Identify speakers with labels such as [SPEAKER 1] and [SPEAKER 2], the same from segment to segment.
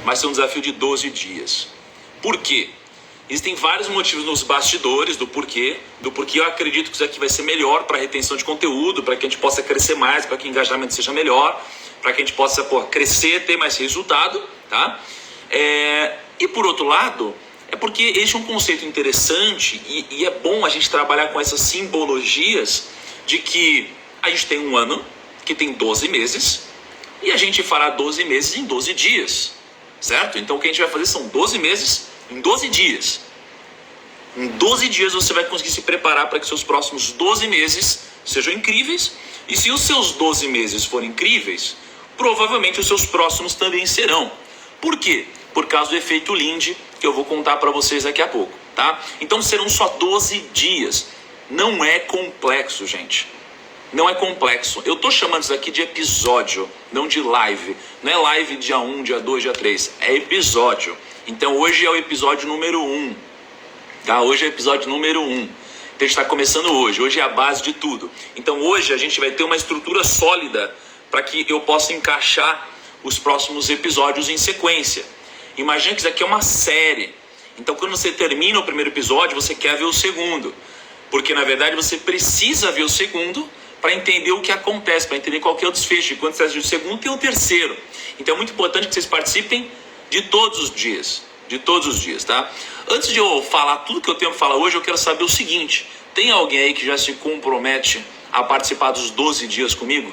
[SPEAKER 1] vai ser um desafio de 12 dias. Por quê? Existem vários motivos nos bastidores do porquê eu acredito que isso aqui vai ser melhor para a retenção de conteúdo, para que a gente possa crescer mais, para que o engajamento seja melhor, para que a gente possa crescer, ter mais resultado, tá? E por outro lado, é porque existe um conceito interessante e é bom a gente trabalhar com essas simbologias de que a gente tem um ano que tem 12 meses e a gente fará 12 meses em 12 dias, certo? Então o que a gente vai fazer são 12 meses em 12 dias. Em 12 dias você vai conseguir se preparar para que seus próximos 12 meses sejam incríveis. E se os seus 12 meses forem incríveis, provavelmente os seus próximos também serão. Por quê? Por causa do efeito Lindy, que eu vou contar para vocês daqui a pouco, tá? Então serão só 12 dias. Não é complexo, gente. Não é complexo. Eu tô chamando isso aqui de episódio, não de live. Não é live dia 1, dia 2, dia 3. É episódio. Então hoje é o episódio número 1. Tá? Hoje é o episódio número 1. Então a gente está começando hoje. Hoje é a base de tudo. Então hoje a gente vai ter uma estrutura sólida para que eu possa encaixar os próximos episódios em sequência. Imagina que isso aqui é uma série. Então quando você termina o primeiro episódio, você quer ver o segundo. Porque na verdade você precisa ver o segundo para entender o que acontece, para entender qual que é o desfecho. E quando você assiste o segundo, tem o terceiro. Então é muito importante que vocês participem de todos os dias, tá? Antes de eu falar tudo que eu tenho para falar hoje, eu quero saber o seguinte: tem alguém aí que já se compromete a participar dos 12 dias comigo?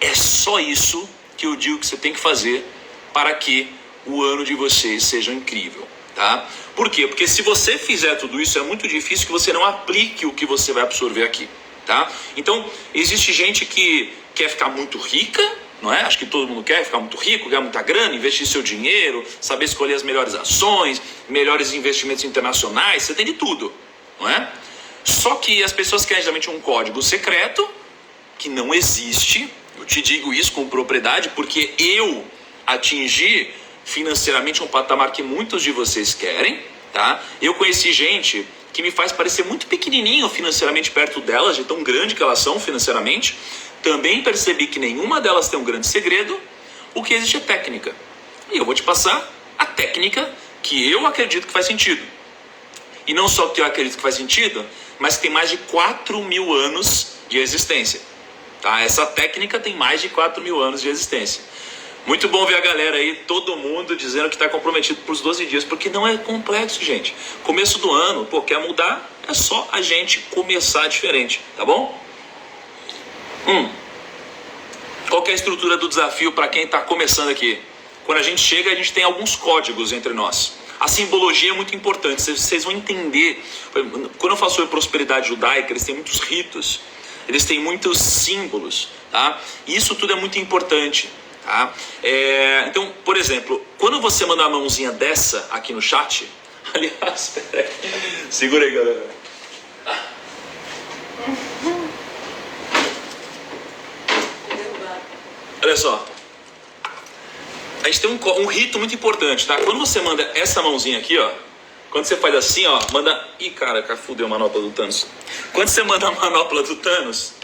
[SPEAKER 1] É só isso que eu digo que você tem que fazer para que o ano de vocês seja incrível, tá? Por quê? Porque se você fizer tudo isso, é muito difícil que você não aplique o que você vai absorver aqui, tá? Então, existe gente que quer ficar muito rica, não é? Acho que todo mundo quer ficar muito rico, ganhar muita grana, investir seu dinheiro, saber escolher as melhores ações, melhores investimentos internacionais, você tem de tudo, não é? Só que as pessoas querem geralmente um código secreto que não existe. Eu te digo isso com propriedade porque eu atingi financeiramente um patamar que muitos de vocês querem, tá? Eu conheci gente que me faz parecer muito pequenininho financeiramente perto delas, de tão grande que elas são financeiramente. Também percebi que nenhuma delas tem um grande segredo. O que existe é técnica. E eu vou te passar a técnica que eu acredito que faz sentido. E não só que eu acredito que faz sentido, mas que tem mais de 4.000 anos de existência. Tá? Essa técnica tem mais de 4.000 anos de existência. Muito bom ver a galera aí, todo mundo dizendo que está comprometido por os 12 dias, porque não é complexo, gente. Começo do ano, quer mudar, é só a gente começar diferente, tá bom? Qual que é a estrutura do desafio para quem está começando aqui? Quando a gente chega, a gente tem alguns códigos entre nós. A simbologia é muito importante, vocês vão entender. Quando eu falo sobre prosperidade judaica, eles têm muitos ritos, eles têm muitos símbolos, tá? E isso tudo é muito importante, tá? Então, por exemplo, quando você manda uma mãozinha dessa aqui no chat, aliás, segura aí, galera. Olha só, a gente tem um rito muito importante, tá? Quando você manda essa mãozinha aqui, ó, quando você faz assim, ó, manda... Ih, cara, fudeu a manopla do Thanos. Quando você manda a manopla do Thanos,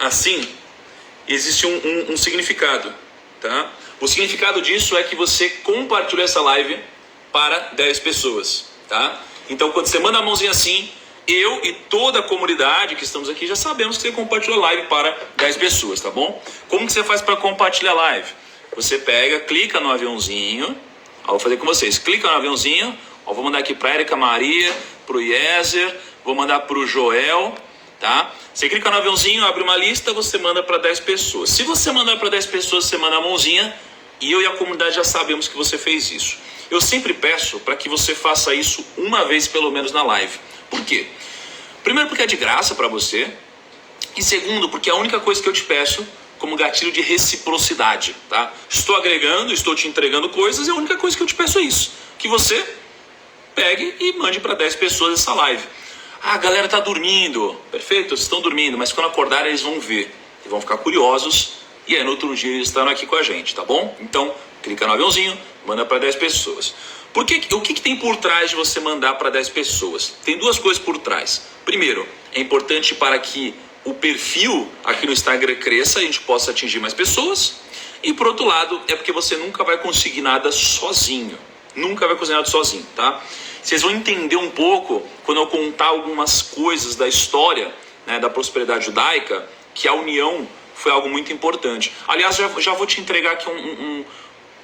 [SPEAKER 1] assim, existe um significado, tá? O significado disso é que você compartilhou essa live para 10 pessoas, tá? Então, quando você manda a mãozinha assim, eu e toda a comunidade que estamos aqui já sabemos que você compartilhou a live para 10 pessoas, tá bom? Como que você faz para compartilhar a live? Você pega, clica no aviãozinho, ó, vou fazer com vocês, clica no aviãozinho, ó, vou mandar aqui para Érica Maria, para o Yezer, vou mandar para o Joel, tá? Você clica no aviãozinho, abre uma lista, você manda para 10 pessoas. Se você mandar para 10 pessoas, você manda a mãozinha e eu e a comunidade já sabemos que você fez isso. Eu sempre peço para que você faça isso uma vez pelo menos na live. Por quê? Primeiro porque é de graça para você. E segundo porque é a única coisa que eu te peço como gatilho de reciprocidade, tá? Estou agregando, estou te entregando coisas e a única coisa que eu te peço é isso. Que você pegue e mande para 10 pessoas essa live. Ah, a galera tá dormindo. Perfeito, eles estão dormindo, mas quando acordarem eles vão ver. E vão ficar curiosos. E aí no outro dia eles estarão aqui com a gente, tá bom? Então, clica no aviãozinho, manda para 10 pessoas. O que tem por trás de você mandar para 10 pessoas? Tem duas coisas por trás. Primeiro, é importante para que o perfil aqui no Instagram cresça e a gente possa atingir mais pessoas. E por outro lado, é porque você nunca vai conseguir nada sozinho. Nunca vai conseguir nada sozinho, tá? Vocês vão entender um pouco quando eu contar algumas coisas da história, né, da prosperidade judaica, que a união foi algo muito importante. Aliás, já vou te entregar aqui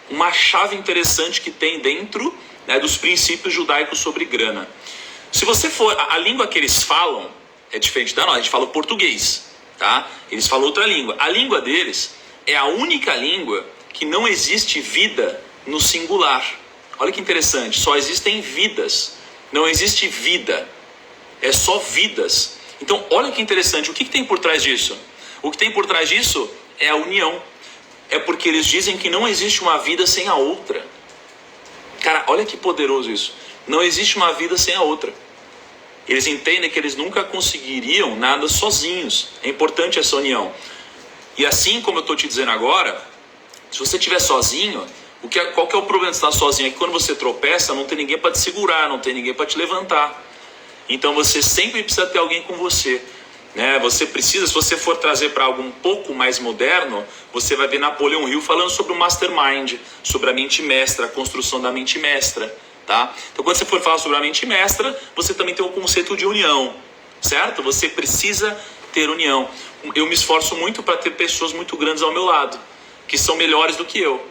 [SPEAKER 1] uma chave interessante que tem dentro, né, dos princípios judaicos sobre grana. Se você for... A língua que eles falam é diferente da nossa. A gente fala o português, tá? Eles falam outra língua. A língua deles é a única língua que não existe vida no singular. Olha que interessante. Só existem vidas. Não existe vida. É só vidas. Então, olha que interessante. O que tem por trás disso? O que tem por trás disso é a união. É porque eles dizem que não existe uma vida sem a outra. Cara, olha que poderoso isso. Não existe uma vida sem a outra. Eles entendem que eles nunca conseguiriam nada sozinhos. É importante essa união. E assim como eu estou te dizendo agora, se você estiver sozinho, qual que é o problema de estar sozinho? É que quando você tropeça, não tem ninguém para te segurar, não tem ninguém para te levantar. Então você sempre precisa ter alguém com você. Né? Você precisa, se você for trazer para algo um pouco mais moderno, você vai ver Napoleão Hill falando sobre o mastermind, sobre a mente mestra, a construção da mente mestra. Tá? Então quando você for falar sobre a mente mestra, você também tem o conceito de união, certo? Você precisa ter união. Eu me esforço muito para ter pessoas muito grandes ao meu lado, que são melhores do que eu.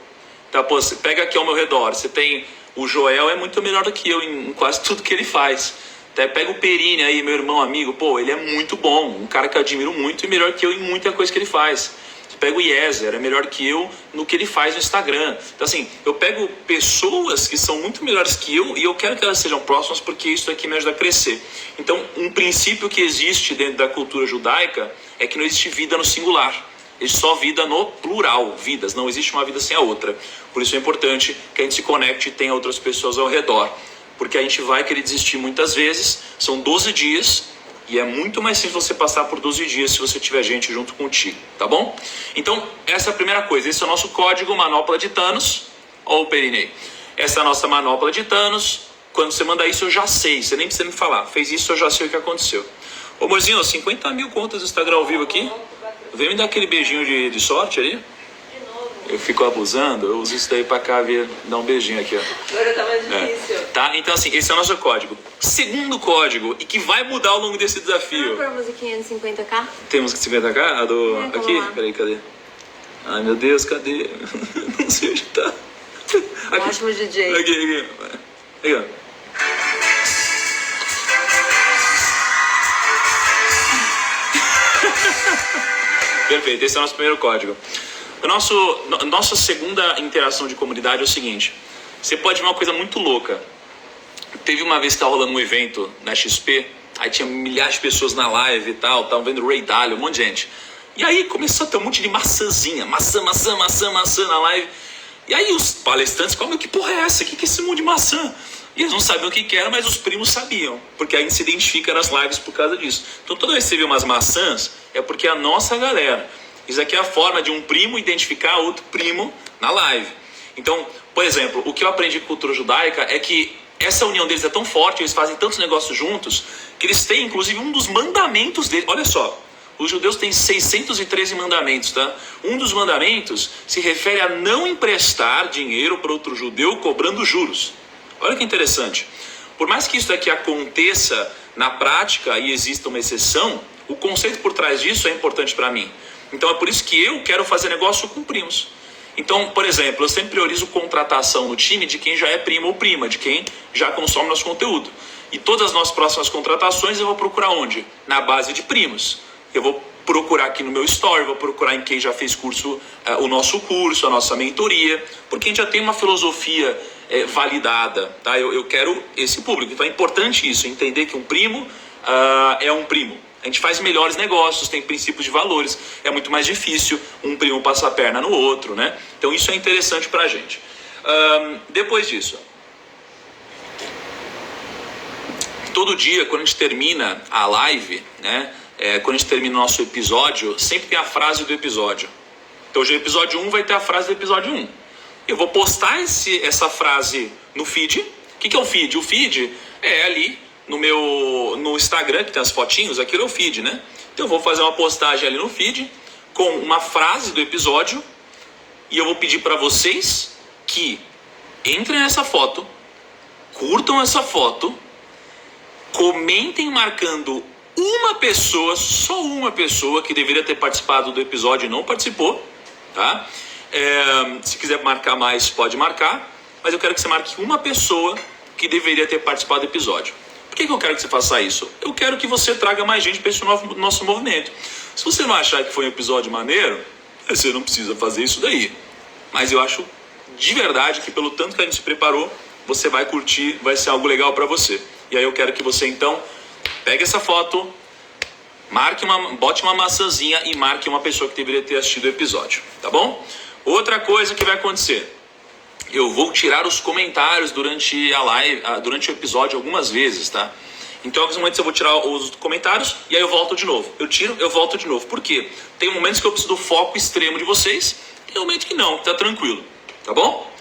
[SPEAKER 1] Tá? Pô, você pega aqui ao meu redor, você tem o Joel, é muito melhor do que eu em quase tudo que ele faz. Até pega o Perini aí, meu irmão amigo, pô, ele é muito bom, um cara que eu admiro muito e melhor que eu em muita coisa que ele faz. Você pega o Yezer, é melhor que eu no que ele faz no Instagram. Então assim, eu pego pessoas que são muito melhores que eu e eu quero que elas sejam próximas porque isso aqui me ajuda a crescer. Então, um princípio que existe dentro da cultura judaica é que não existe vida no singular. Existe só vida no plural, vidas, não existe uma vida sem a outra. Por isso é importante que a gente se conecte e tenha outras pessoas ao redor. Porque a gente vai querer desistir muitas vezes, são 12 dias... E é muito mais simples você passar por 12 dias se você tiver gente junto contigo, tá bom? Então, essa é a primeira coisa. Esse é o nosso código Manopla de Thanos. Ó o Perinei. Essa é a nossa Manopla de Thanos. Quando você manda isso, eu já sei. Você nem precisa me falar. Fez isso, eu já sei o que aconteceu. Ô, amorzinho, 50 mil contas do Instagram ao vivo aqui. Vem me dar aquele beijinho de sorte aí. Eu fico abusando, eu uso isso daí pra cá ver, dar um beijinho aqui, ó.
[SPEAKER 2] Agora tá mais difícil.
[SPEAKER 1] Tá? Então assim, esse é o nosso código. Segundo código, e que vai mudar ao longo desse desafio.
[SPEAKER 2] Vamos pra musiquinha de 50k?
[SPEAKER 1] Tem música de 50k? A do... aqui?
[SPEAKER 2] Lá.
[SPEAKER 1] Peraí, cadê? Ai meu Deus, cadê? Não sei onde tá. Aqui.
[SPEAKER 2] Ótimo DJ.
[SPEAKER 1] Aqui. Aí, ó. Perfeito, esse é o nosso primeiro código. Nossa segunda interação de comunidade é o seguinte. Você pode ver uma coisa muito louca. Teve uma vez que estava rolando um evento na XP, aí tinha milhares de pessoas na live e tal, estavam vendo Ray Dalio, um monte de gente. E aí começou a ter um monte de maçãzinha, maçã na live. E aí os palestrantes, que porra é essa? O que é esse monte de maçã? E eles não sabiam o que era, mas os primos sabiam, porque a gente se identifica nas lives por causa disso. Então toda vez que você vê umas maçãs, é porque é a nossa galera. Isso aqui é a forma de um primo identificar outro primo na live. Então, por exemplo, o que eu aprendi com cultura judaica é que essa união deles é tão forte, eles fazem tantos negócios juntos, que eles têm, inclusive, um dos mandamentos deles. Olha só, os judeus têm 613 mandamentos, tá? Um dos mandamentos se refere a não emprestar dinheiro para outro judeu cobrando juros. Olha que interessante. Por mais que isso daqui aconteça na prática e exista uma exceção, o conceito por trás disso é importante para mim. Então é por isso que eu quero fazer negócio com primos. Então, por exemplo, eu sempre priorizo contratação no time de quem já é primo ou prima, de quem já consome nosso conteúdo. E todas as nossas próximas contratações eu vou procurar onde? Na base de primos. Eu vou procurar aqui no meu story, vou procurar em quem já fez curso, o nosso curso, a nossa mentoria, porque a gente já tem uma filosofia validada, tá? Eu quero esse público. Então é importante isso, entender que um primo é um primo. A gente faz melhores negócios, tem princípios de valores. É muito mais difícil um primo passar a perna no outro, né? Então isso é interessante pra gente. Depois disso, todo dia, quando a gente termina a live, né? Quando a gente termina o nosso episódio, sempre tem a frase do episódio. Então hoje o episódio 1 vai ter a frase do episódio 1. Eu vou postar essa frase no feed. O que é um feed? O feed é ali no Instagram, que tem as fotinhos, aquilo é o feed, né? Então eu vou fazer uma postagem ali no feed com uma frase do episódio E eu vou pedir para vocês que entrem nessa foto, curtam essa foto, comentem marcando uma pessoa, só uma pessoa que deveria ter participado do episódio e não participou, tá? Se quiser marcar mais, pode marcar, mas eu quero que você marque uma pessoa que deveria ter participado do episódio. Por que eu quero que você faça isso? Eu quero que você traga mais gente para esse nosso movimento. Se você não achar que foi um episódio maneiro, você não precisa fazer isso daí. Mas eu acho de verdade que pelo tanto que a gente se preparou, você vai curtir, vai ser algo legal para você. E aí eu quero que você então pegue essa foto, bote uma maçãzinha e marque uma pessoa que deveria ter assistido o episódio, tá bom? Outra coisa que vai acontecer, eu vou tirar os comentários durante a live, durante o episódio algumas vezes, tá? Então, em alguns momentos eu vou tirar os comentários e aí eu volto de novo. Eu tiro, eu volto de novo. Por quê? Tem momentos que eu preciso do foco extremo de vocês, tem momentos que não, tá tranquilo, tá bom?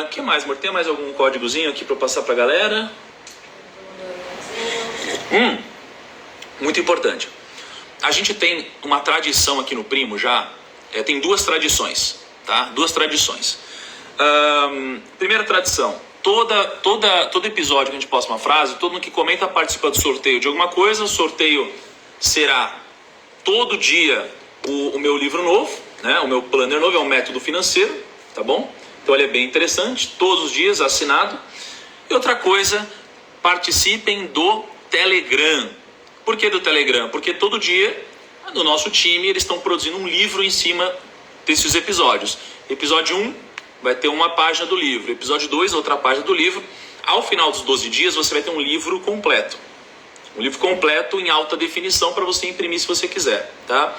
[SPEAKER 1] Que mais, amor? Tem mais algum códigozinho aqui para passar pra galera? Muito importante. A gente tem uma tradição aqui no Primo já, tem duas tradições, tá? Duas tradições. Primeira tradição, todo episódio que a gente posta uma frase, todo mundo que comenta participa do sorteio de alguma coisa. O sorteio será todo dia o meu livro novo, né? O meu planner novo, é um método financeiro, tá bom? Então ele é bem interessante, todos os dias assinado. E outra coisa, participem do Telegram. Por que do Telegram? Porque todo dia, no nosso time, eles estão produzindo um livro em cima desses episódios. Episódio 1 vai ter uma página do livro. Episódio 2, outra página do livro. Ao final dos 12 dias, você vai ter um livro completo. Um livro completo em alta definição para você imprimir se você quiser, tá?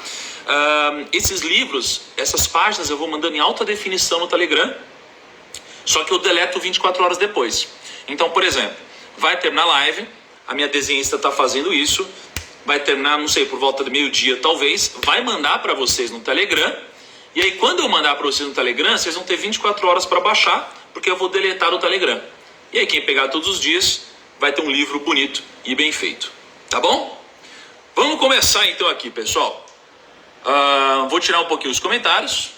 [SPEAKER 1] Esses livros, essas páginas eu vou mandando em alta definição no Telegram, só que eu deleto 24 horas depois. Então, por exemplo, vai terminar a live, a minha desenhista está fazendo isso, vai terminar, não sei, por volta do meio-dia talvez, vai mandar para vocês no Telegram, e aí quando eu mandar para vocês no Telegram, vocês vão ter 24 horas para baixar, porque eu vou deletar o Telegram. E aí quem pegar todos os dias vai ter um livro bonito e bem feito, tá bom? Vamos começar então aqui, pessoal. Vou tirar um pouquinho os comentários.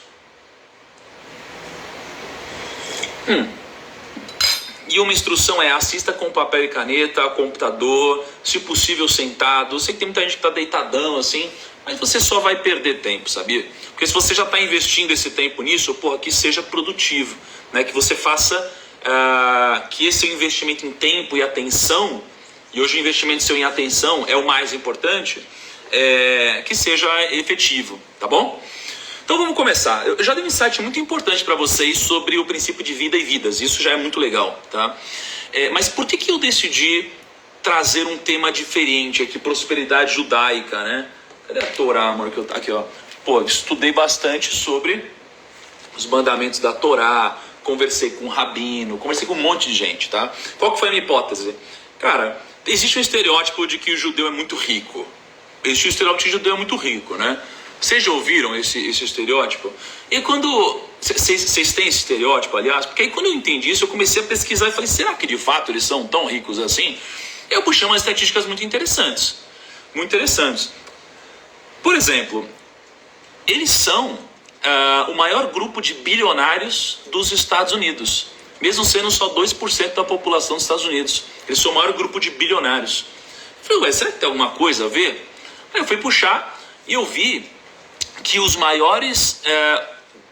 [SPEAKER 1] E uma instrução é: assista com papel e caneta, computador, se possível sentado. Eu sei que tem muita gente que está deitadão assim, mas você só vai perder tempo, sabia? Porque se você já está investindo esse tempo nisso, que seja produtivo, né? Que você faça, que esse investimento em tempo e atenção, e hoje o investimento seu em atenção é o mais importante, que seja efetivo, tá bom? Então vamos começar. Eu já dei um insight muito importante para vocês sobre o princípio de vida e vidas. Isso já é muito legal, tá? Mas por que eu decidi trazer um tema diferente aqui, prosperidade judaica, né? Cadê a Torá, amor? Aqui, ó. Estudei bastante sobre os mandamentos da Torá, conversei com um rabino, conversei com um monte de gente, tá? Qual que foi a minha hipótese? Cara, existe um estereótipo de que o judeu é muito rico. Existe um estereótipo de que o judeu é muito rico, né? Vocês já ouviram esse estereótipo? E quando... Vocês têm esse estereótipo, aliás? Porque aí quando eu entendi isso, eu comecei a pesquisar e falei, será que de fato eles são tão ricos assim? Eu puxei umas estatísticas muito interessantes. Muito interessantes. Por exemplo, eles são o maior grupo de bilionários dos Estados Unidos. Mesmo sendo só 2% da população dos Estados Unidos. Eles são o maior grupo de bilionários. Eu falei, será que tem alguma coisa a ver? Aí eu fui puxar e eu vi que os maiores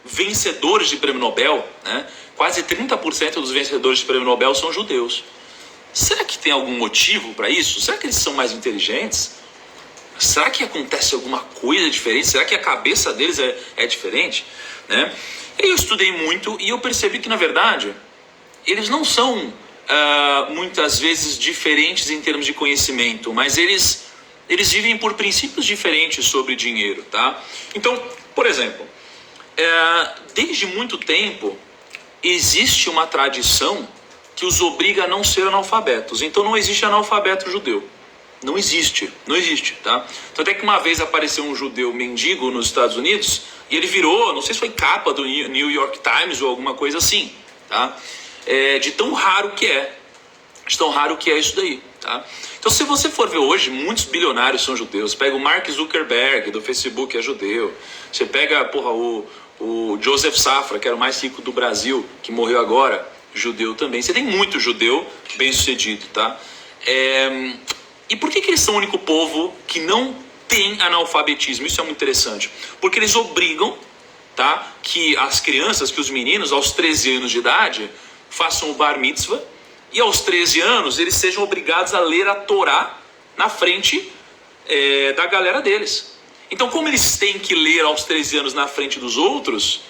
[SPEAKER 1] vencedores de prêmio Nobel, né, quase 30% dos vencedores de prêmio Nobel são judeus. Será que tem algum motivo para isso? Será que eles são mais inteligentes? Será que acontece alguma coisa diferente? Será que a cabeça deles é diferente? Né? Eu estudei muito e eu percebi que, na verdade, eles não são muitas vezes diferentes em termos de conhecimento, mas eles vivem por princípios diferentes sobre dinheiro, tá? Então, por exemplo, desde muito tempo existe uma tradição que os obriga a não ser analfabetos. Então não existe analfabeto judeu. Não existe, tá? Então até que uma vez apareceu um judeu mendigo nos Estados Unidos e ele virou, não sei se foi capa do New York Times ou alguma coisa assim, tá? De tão raro que é. De tão raro que é isso daí, tá? Então se você for ver hoje, muitos bilionários são judeus. Pega o Mark Zuckerberg do Facebook, é judeu. Você pega, o o Joseph Safra, que era o mais rico do Brasil, que morreu agora, judeu também. Você tem muito judeu bem sucedido, tá? E por que eles são o único povo que não tem analfabetismo? Isso é muito interessante. Porque eles obrigam, tá, que as crianças, que os meninos, aos 13 anos de idade, façam o bar mitzvah, e aos 13 anos eles sejam obrigados a ler a Torá na frente da galera deles. Então, como eles têm que ler aos 13 anos na frente dos outros,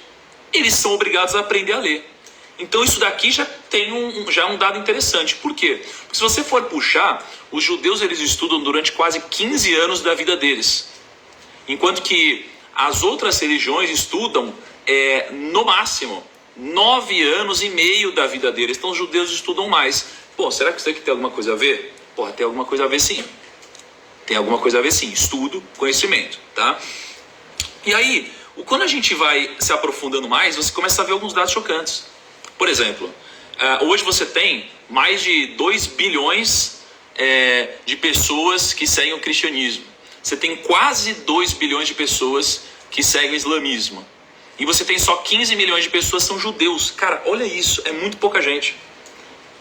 [SPEAKER 1] eles são obrigados a aprender a ler. Então isso daqui já tem um dado interessante. Por quê? Porque se você for puxar, os judeus eles estudam durante quase 15 anos da vida deles. Enquanto que as outras religiões estudam no máximo 9 anos e meio da vida deles. Então os judeus estudam mais. Pô, será que isso aqui tem alguma coisa a ver? Porra, tem alguma coisa a ver sim. Tem alguma coisa a ver sim. Estudo, conhecimento, tá? E aí, quando a gente vai se aprofundando mais, você começa a ver alguns dados chocantes. Por exemplo, hoje você tem mais de 2 bilhões de pessoas que seguem o cristianismo. Você tem quase 2 bilhões de pessoas que seguem o islamismo. E você tem só 15 milhões de pessoas que são judeus. Cara, olha isso, é muito pouca gente.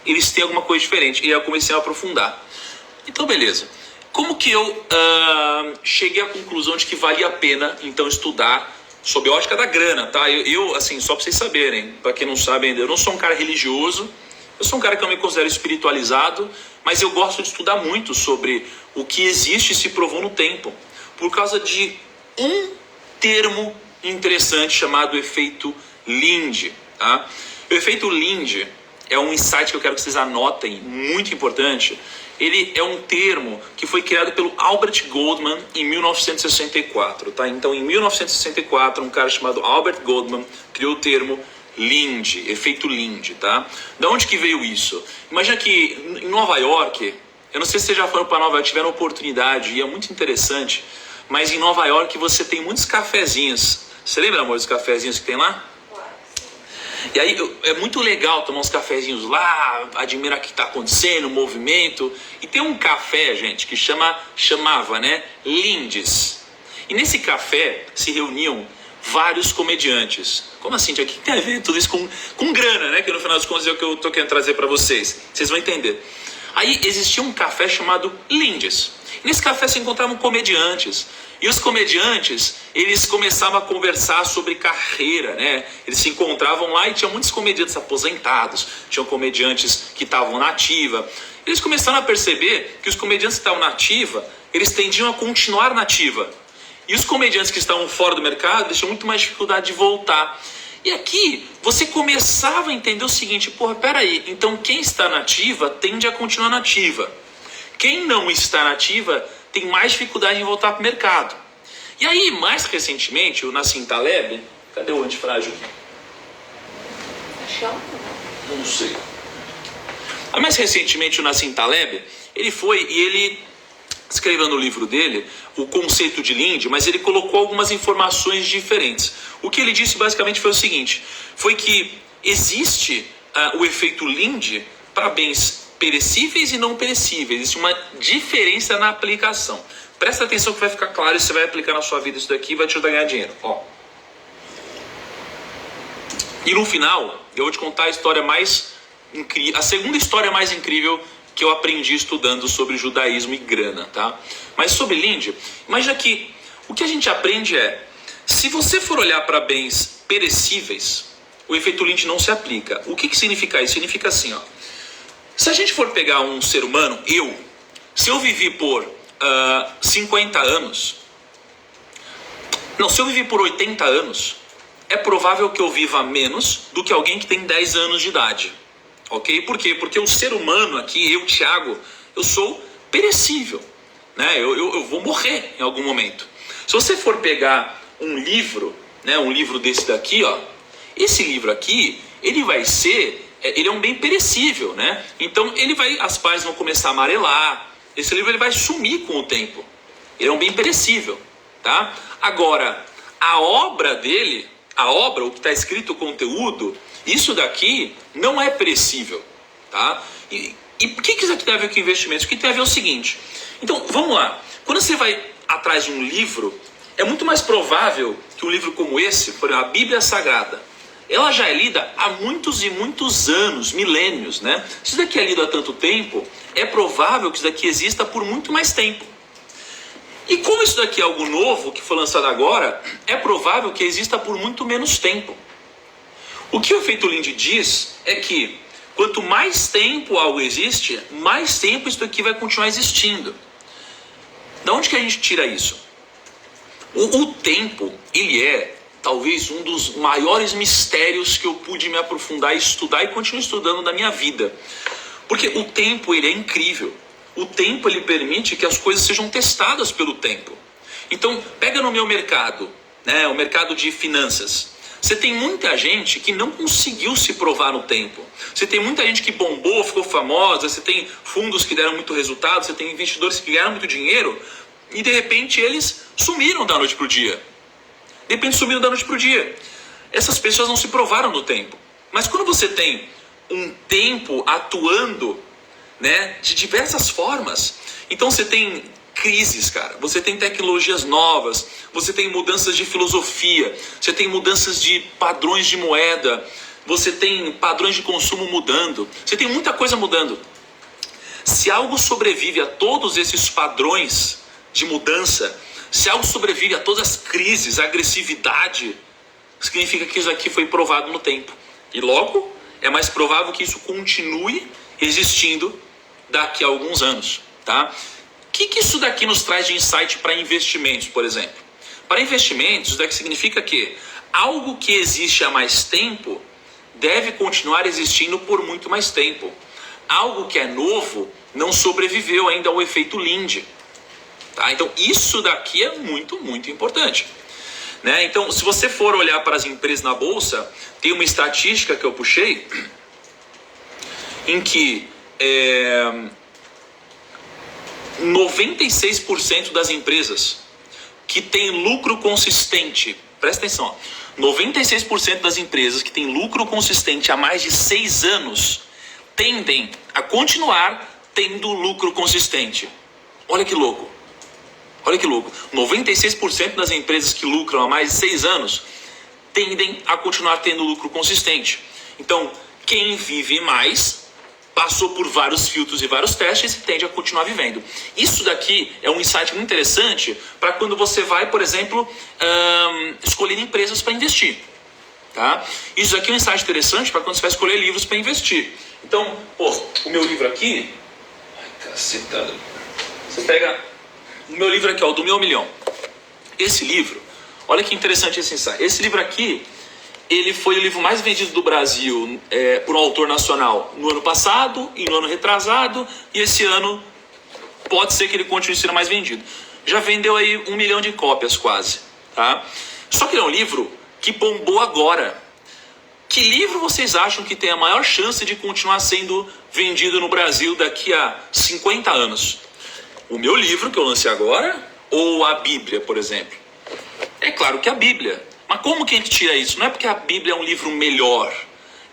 [SPEAKER 1] Eles têm alguma coisa diferente. E aí eu comecei a aprofundar. Então, beleza. Como que eu cheguei à conclusão de que valia a pena, então, estudar sob a ótica da grana, tá? Eu, assim, só pra vocês saberem, pra quem não sabe ainda, eu não sou um cara religioso, eu sou um cara que não me considero espiritualizado, mas eu gosto de estudar muito sobre o que existe e se provou no tempo, por causa de um termo interessante chamado efeito Linde, tá? O efeito Linde é um insight que eu quero que vocês anotem, muito importante. Ele é um termo que foi criado pelo Albert Goldman em 1964, tá? Então, em 1964, um cara chamado Albert Goldman criou o termo Linde, efeito Linde, tá? Da onde que veio isso? Imagina que em Nova York, eu não sei se vocês já foram para Nova York, tiveram oportunidade, e é muito interessante, mas em Nova York você tem muitos cafezinhos. Você lembra, amor, dos cafezinhos que tem lá? E aí é muito legal tomar uns cafezinhos lá, admirar o que está acontecendo, o movimento. E tem um café, gente, que chamava, né, Lindes. E nesse café se reuniam vários comediantes. Como assim, Tia? O que tem a ver tudo isso com grana, né? Que no final das contas é o que eu tô querendo trazer para vocês. Vocês vão entender. Aí existia um café chamado Lindes. E nesse café se encontravam comediantes. E os comediantes, eles começavam a conversar sobre carreira, né? Eles se encontravam lá e tinha muitos comediantes aposentados, tinham comediantes que estavam na ativa. Eles começaram a perceber que os comediantes que estavam na ativa, eles tendiam a continuar na ativa. E os comediantes que estavam fora do mercado, eles tinham muito mais dificuldade de voltar. E aqui, você começava a entender o seguinte, porra, peraí, então quem está na ativa tende a continuar na ativa. Quem não está na ativa tem mais dificuldade em voltar para o mercado. E aí, mais recentemente, o Nassim Taleb... Cadê o antifrágil aqui? Não sei. Mais recentemente, o Nassim Taleb, ele foi e ele escreveu no livro dele o conceito de Linde, mas ele colocou algumas informações diferentes. O que ele disse basicamente foi o seguinte, foi que existe o efeito Linde para bens perecíveis e não perecíveis. Existe uma diferença na aplicação. Presta atenção que vai ficar claro e você vai aplicar na sua vida isso daqui e vai te ajudar a ganhar dinheiro. Ó. E no final, eu vou te contar a história mais incrível, a segunda história mais incrível que eu aprendi estudando sobre judaísmo e grana, tá? Mas sobre Linde, imagina que o que a gente aprende se você for olhar para bens perecíveis, o efeito Linde não se aplica. O que significa isso? Significa assim, ó. Se a gente for pegar um ser humano, se eu vivi por 50 anos, não, se eu vivi por 80 anos, é provável que eu viva menos do que alguém que tem 10 anos de idade, ok? Por quê? Porque o ser humano aqui, eu, Thiago, eu sou perecível, né? Eu vou morrer em algum momento. Se você for pegar um livro, né, um livro desse daqui, ó, esse livro aqui, ele é um bem perecível, né? Então as páginas vão começar a amarelar. Esse livro ele vai sumir com o tempo. Ele é um bem perecível, tá? Agora, a obra dele, o que está escrito, o conteúdo, isso daqui não é perecível, tá? E o que isso aqui tem a ver com investimentos? O que tem a ver é o seguinte. Então, vamos lá. Quando você vai atrás de um livro, é muito mais provável que um livro como esse, por exemplo, a Bíblia Sagrada, ela já é lida há muitos e muitos anos, milênios, né? Se isso daqui é lido há tanto tempo, é provável que isso daqui exista por muito mais tempo. E como isso daqui é algo novo, que foi lançado agora, é provável que exista por muito menos tempo. O que o efeito Lindy diz é que quanto mais tempo algo existe, mais tempo isso daqui vai continuar existindo. Da onde que a gente tira isso? O tempo, ele é talvez um dos maiores mistérios que eu pude me aprofundar e estudar e continuo estudando na minha vida. Porque o tempo, ele é incrível. O tempo, ele permite que as coisas sejam testadas pelo tempo. Então, pega no meu mercado, né, o mercado de finanças. Você tem muita gente que não conseguiu se provar no tempo. Você tem muita gente que bombou, ficou famosa. Você tem fundos que deram muito resultado. Você tem investidores que ganharam muito dinheiro. E de repente eles sumiram da noite para o dia. De repente sumiram da noite para o dia. Essas pessoas não se provaram no tempo. Mas quando você tem um tempo atuando, né, de diversas formas. Então você tem crises, cara. Você tem tecnologias novas. Você tem mudanças de filosofia. Você tem mudanças de padrões de moeda. Você tem padrões de consumo mudando. Você tem muita coisa mudando. Se algo sobrevive a todos esses padrões de mudança, se algo sobrevive a todas as crises, a agressividade, significa que isso aqui foi provado no tempo. E logo, é mais provável que isso continue existindo daqui a alguns anos, tá? O que isso daqui nos traz de insight para investimentos, por exemplo? Para investimentos, isso daqui significa que algo que existe há mais tempo deve continuar existindo por muito mais tempo. Algo que é novo não sobreviveu ainda ao efeito Lindy. Tá? Então isso daqui é muito, muito importante. Né? Então, se você for olhar para as empresas na bolsa, tem uma estatística que eu puxei em que 96% das empresas que têm lucro consistente, presta atenção, 96% das empresas que têm lucro consistente há mais de 6 anos tendem a continuar tendo lucro consistente. Olha que louco. Olha que louco, 96% das empresas que lucram há mais de 6 anos tendem a continuar tendo lucro consistente. Então, quem vive mais passou por vários filtros e vários testes e tende a continuar vivendo. Isso daqui é um insight muito interessante para quando você vai, por exemplo, escolher empresas para investir. Tá? Isso aqui é um insight interessante para quando você vai escolher livros para investir. Então, o meu livro aqui... Ai, cacetada. Você pega... O meu livro aqui, ó, do 1 milhão. Esse livro, olha que interessante esse ensaio. Esse livro aqui, ele foi o livro mais vendido do Brasil por um autor nacional no ano passado e no ano retrasado. E esse ano pode ser que ele continue sendo mais vendido. Já vendeu aí 1 milhão de cópias quase. Tá? Só que ele é um livro que bombou agora. Que livro vocês acham que tem a maior chance de continuar sendo vendido no Brasil daqui a 50 anos? O meu livro que eu lancei agora ou a Bíblia, por exemplo? É claro que a Bíblia. Mas como que a gente tira isso? Não é porque a Bíblia é um livro melhor.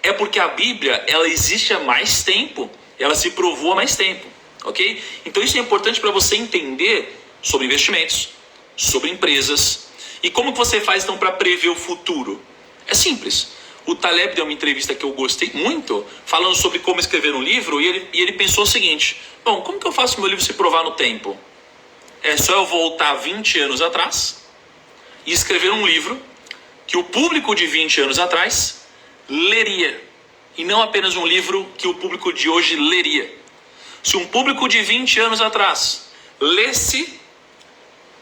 [SPEAKER 1] É porque a Bíblia, ela existe há mais tempo. Ela se provou há mais tempo. Ok? Então isso é importante para você entender sobre investimentos, sobre empresas. E como que você faz então para prever o futuro? É simples. O Taleb deu uma entrevista que eu gostei muito, falando sobre como escrever um livro, e ele pensou o seguinte: bom, como que eu faço meu livro se provar no tempo? É só eu voltar 20 anos atrás e escrever um livro que o público de 20 anos atrás leria, e não apenas um livro que o público de hoje leria. Se um público de 20 anos atrás lesse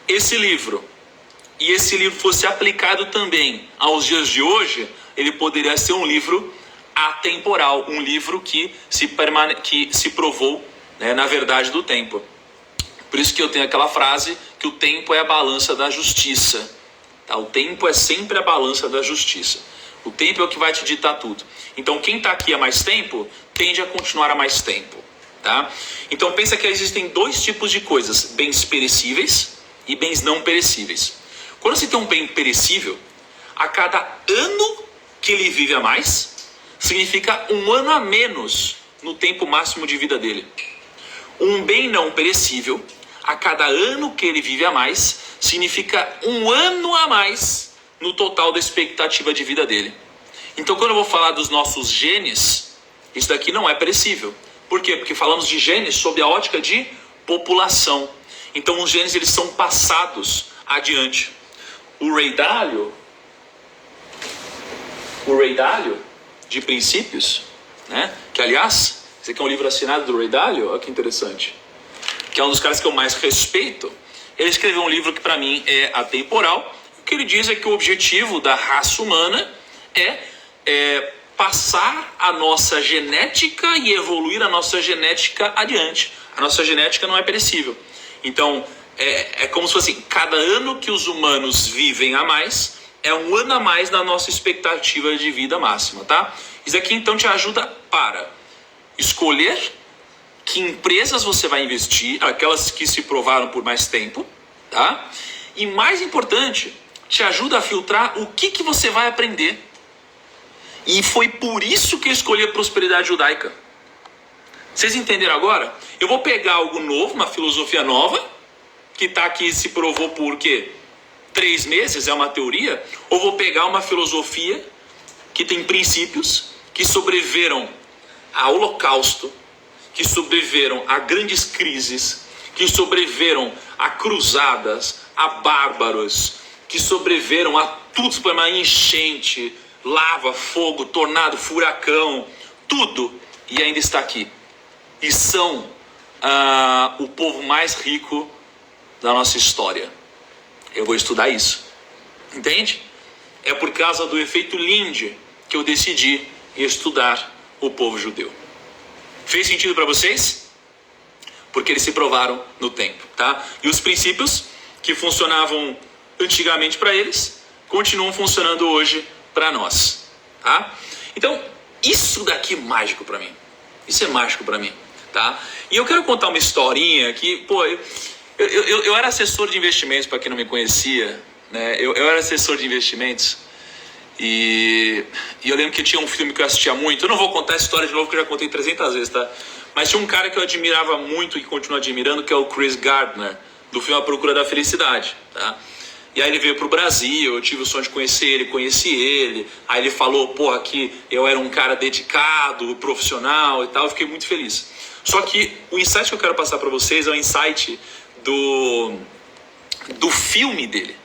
[SPEAKER 1] esse livro, e esse livro fosse aplicado também aos dias de hoje, ele poderia ser um livro atemporal, um livro que se provou, né, na verdade do tempo. Por isso que eu tenho aquela frase que o tempo é a balança da justiça. Tá? O tempo é sempre a balança da justiça. O tempo é o que vai te ditar tudo. Então quem está aqui há mais tempo, tende a continuar há mais tempo. Tá? Então pensa que existem 2 tipos de coisas: bens perecíveis e bens não perecíveis. Quando você tem um bem perecível, a cada ano que ele vive a mais, significa 1 ano a menos no tempo máximo de vida dele. Um bem não perecível, a cada ano que ele vive a mais, significa 1 ano a mais no total da expectativa de vida dele. Então, quando eu vou falar dos nossos genes, isso daqui não é perecível. Por quê? Porque falamos de genes sob a ótica de população. Então, os genes eles são passados adiante. O Ray Dalio de princípios, né? Que aliás, esse aqui é um livro assinado do Ray Dalio, olha que interessante, que é um dos caras que eu mais respeito. Ele escreveu um livro que para mim é atemporal. O que ele diz é que o objetivo da raça humana é passar a nossa genética e evoluir a nossa genética adiante. A nossa genética não é perecível. Então, é como se fosse assim, cada ano que os humanos vivem a mais, é um ano a mais na nossa expectativa de vida máxima, tá? Isso aqui então te ajuda para escolher que empresas você vai investir, aquelas que se provaram por mais tempo, tá? E mais importante, te ajuda a filtrar o que você vai aprender. E foi por isso que eu escolhi a prosperidade judaica. Vocês entenderam agora? Eu vou pegar algo novo, uma filosofia nova, que está aqui se provou por quê? 3 meses, é uma teoria, ou vou pegar uma filosofia que tem princípios que sobreviveram ao Holocausto, que sobreviveram a grandes crises, que sobreviveram a cruzadas, a bárbaros, que sobreviveram a tudo, uma enchente, lava, fogo, tornado, furacão, tudo, e ainda está aqui. E são o povo mais rico da nossa história. Eu vou estudar isso. Entende? É por causa do efeito Linde que eu decidi estudar o povo judeu. Fez sentido para vocês? Porque eles se provaram no tempo, tá? E os princípios que funcionavam antigamente para eles continuam funcionando hoje para nós, tá? Então, isso daqui é mágico para mim. Isso é mágico para mim, tá? E eu quero contar uma historinha que, pô, eu era assessor de investimentos, para quem não me conhecia, né? Eu era assessor de investimentos e eu lembro que tinha um filme que eu assistia muito. Eu não vou contar essa história de novo, que eu já contei 300 vezes, tá? Mas tinha um cara que eu admirava muito e continuo admirando, que é o Chris Gardner, do filme A Procura da Felicidade, tá? E aí ele veio pro Brasil, eu tive o sonho de conhecer ele, conheci ele. Aí ele falou, porra, que eu era um cara dedicado, profissional e tal. Eu fiquei muito feliz. Só que o insight que eu quero passar para vocês é o insight do filme dele.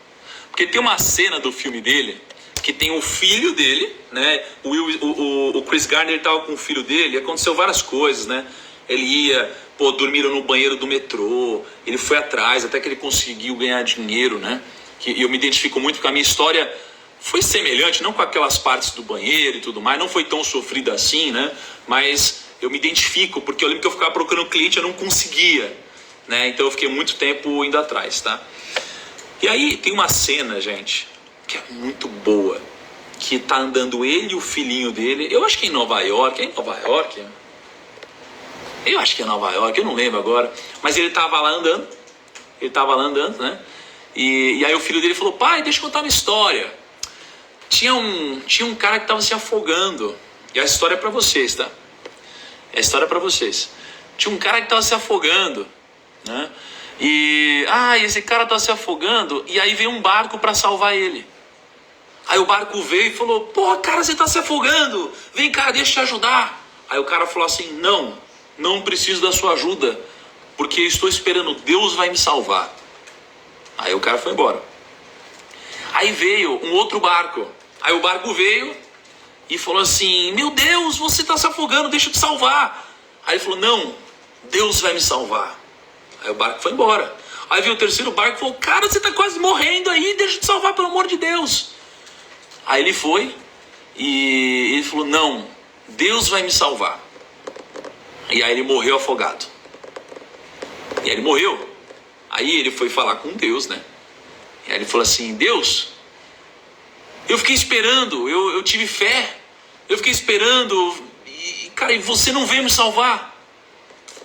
[SPEAKER 1] Porque tem uma cena do filme dele que tem o filho dele, né? O Chris Gardner estava com o filho dele, aconteceu várias coisas, né? Ele ia, dormiram no banheiro do metrô, ele foi atrás até que ele conseguiu ganhar dinheiro, né? E eu me identifico muito com a minha história. Foi semelhante, não com aquelas partes do banheiro e tudo mais, não foi tão sofrida assim, né? Mas eu me identifico, porque eu lembro que eu ficava procurando cliente, eu não conseguia, né? Então eu fiquei muito tempo indo atrás, tá? E aí tem uma cena, gente, que é muito boa, que tá andando ele e o filhinho dele, eu acho que é em Nova York, Eu acho que é Nova York, eu não lembro agora, mas ele tava lá andando, né? E aí o filho dele falou, pai, deixa eu contar uma história. Tinha um cara que estava se afogando. E a história é para vocês, tá? É a história para vocês. Tinha um cara que estava se afogando, né? E esse cara tá se afogando. E aí veio um barco para salvar ele. Aí o barco veio e falou, pô, cara, você tá se afogando. Vem cá, deixa eu te ajudar. Aí o cara falou assim, não preciso da sua ajuda, porque estou esperando, Deus vai me salvar. Aí o cara foi embora. Aí veio um outro barco. Aí o barco veio e falou assim, meu Deus, você está se afogando, deixa eu te salvar. Aí ele falou, não, Deus vai me salvar. Aí o barco foi embora. Aí veio o terceiro barco e falou, cara, você está quase morrendo aí, deixa eu te salvar, pelo amor de Deus. Aí ele foi e ele falou, não, Deus vai me salvar. E aí ele morreu afogado. E aí ele morreu. Aí ele foi falar com Deus, né? E aí ele falou assim, Deus, eu fiquei esperando, eu tive fé, eu fiquei esperando, e cara, você não veio me salvar.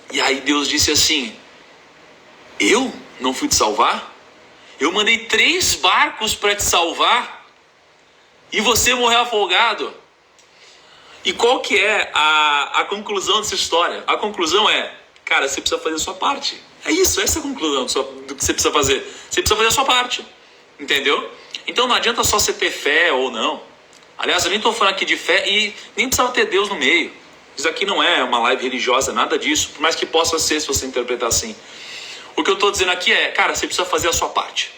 [SPEAKER 1] E aí Deus disse assim, eu não fui te salvar? Eu mandei 3 barcos para te salvar, e você morreu afogado. E qual que é a conclusão dessa história? A conclusão é, cara, você precisa fazer a sua parte. É isso, essa é a conclusão do que você precisa fazer. Você precisa fazer a sua parte, entendeu? Então não adianta só você ter fé ou não. Aliás, eu nem estou falando aqui de fé e nem precisava ter Deus no meio. Isso aqui não é uma live religiosa, nada disso, por mais que possa ser se você interpretar assim. O que eu estou dizendo aqui é, cara, você precisa fazer a sua parte,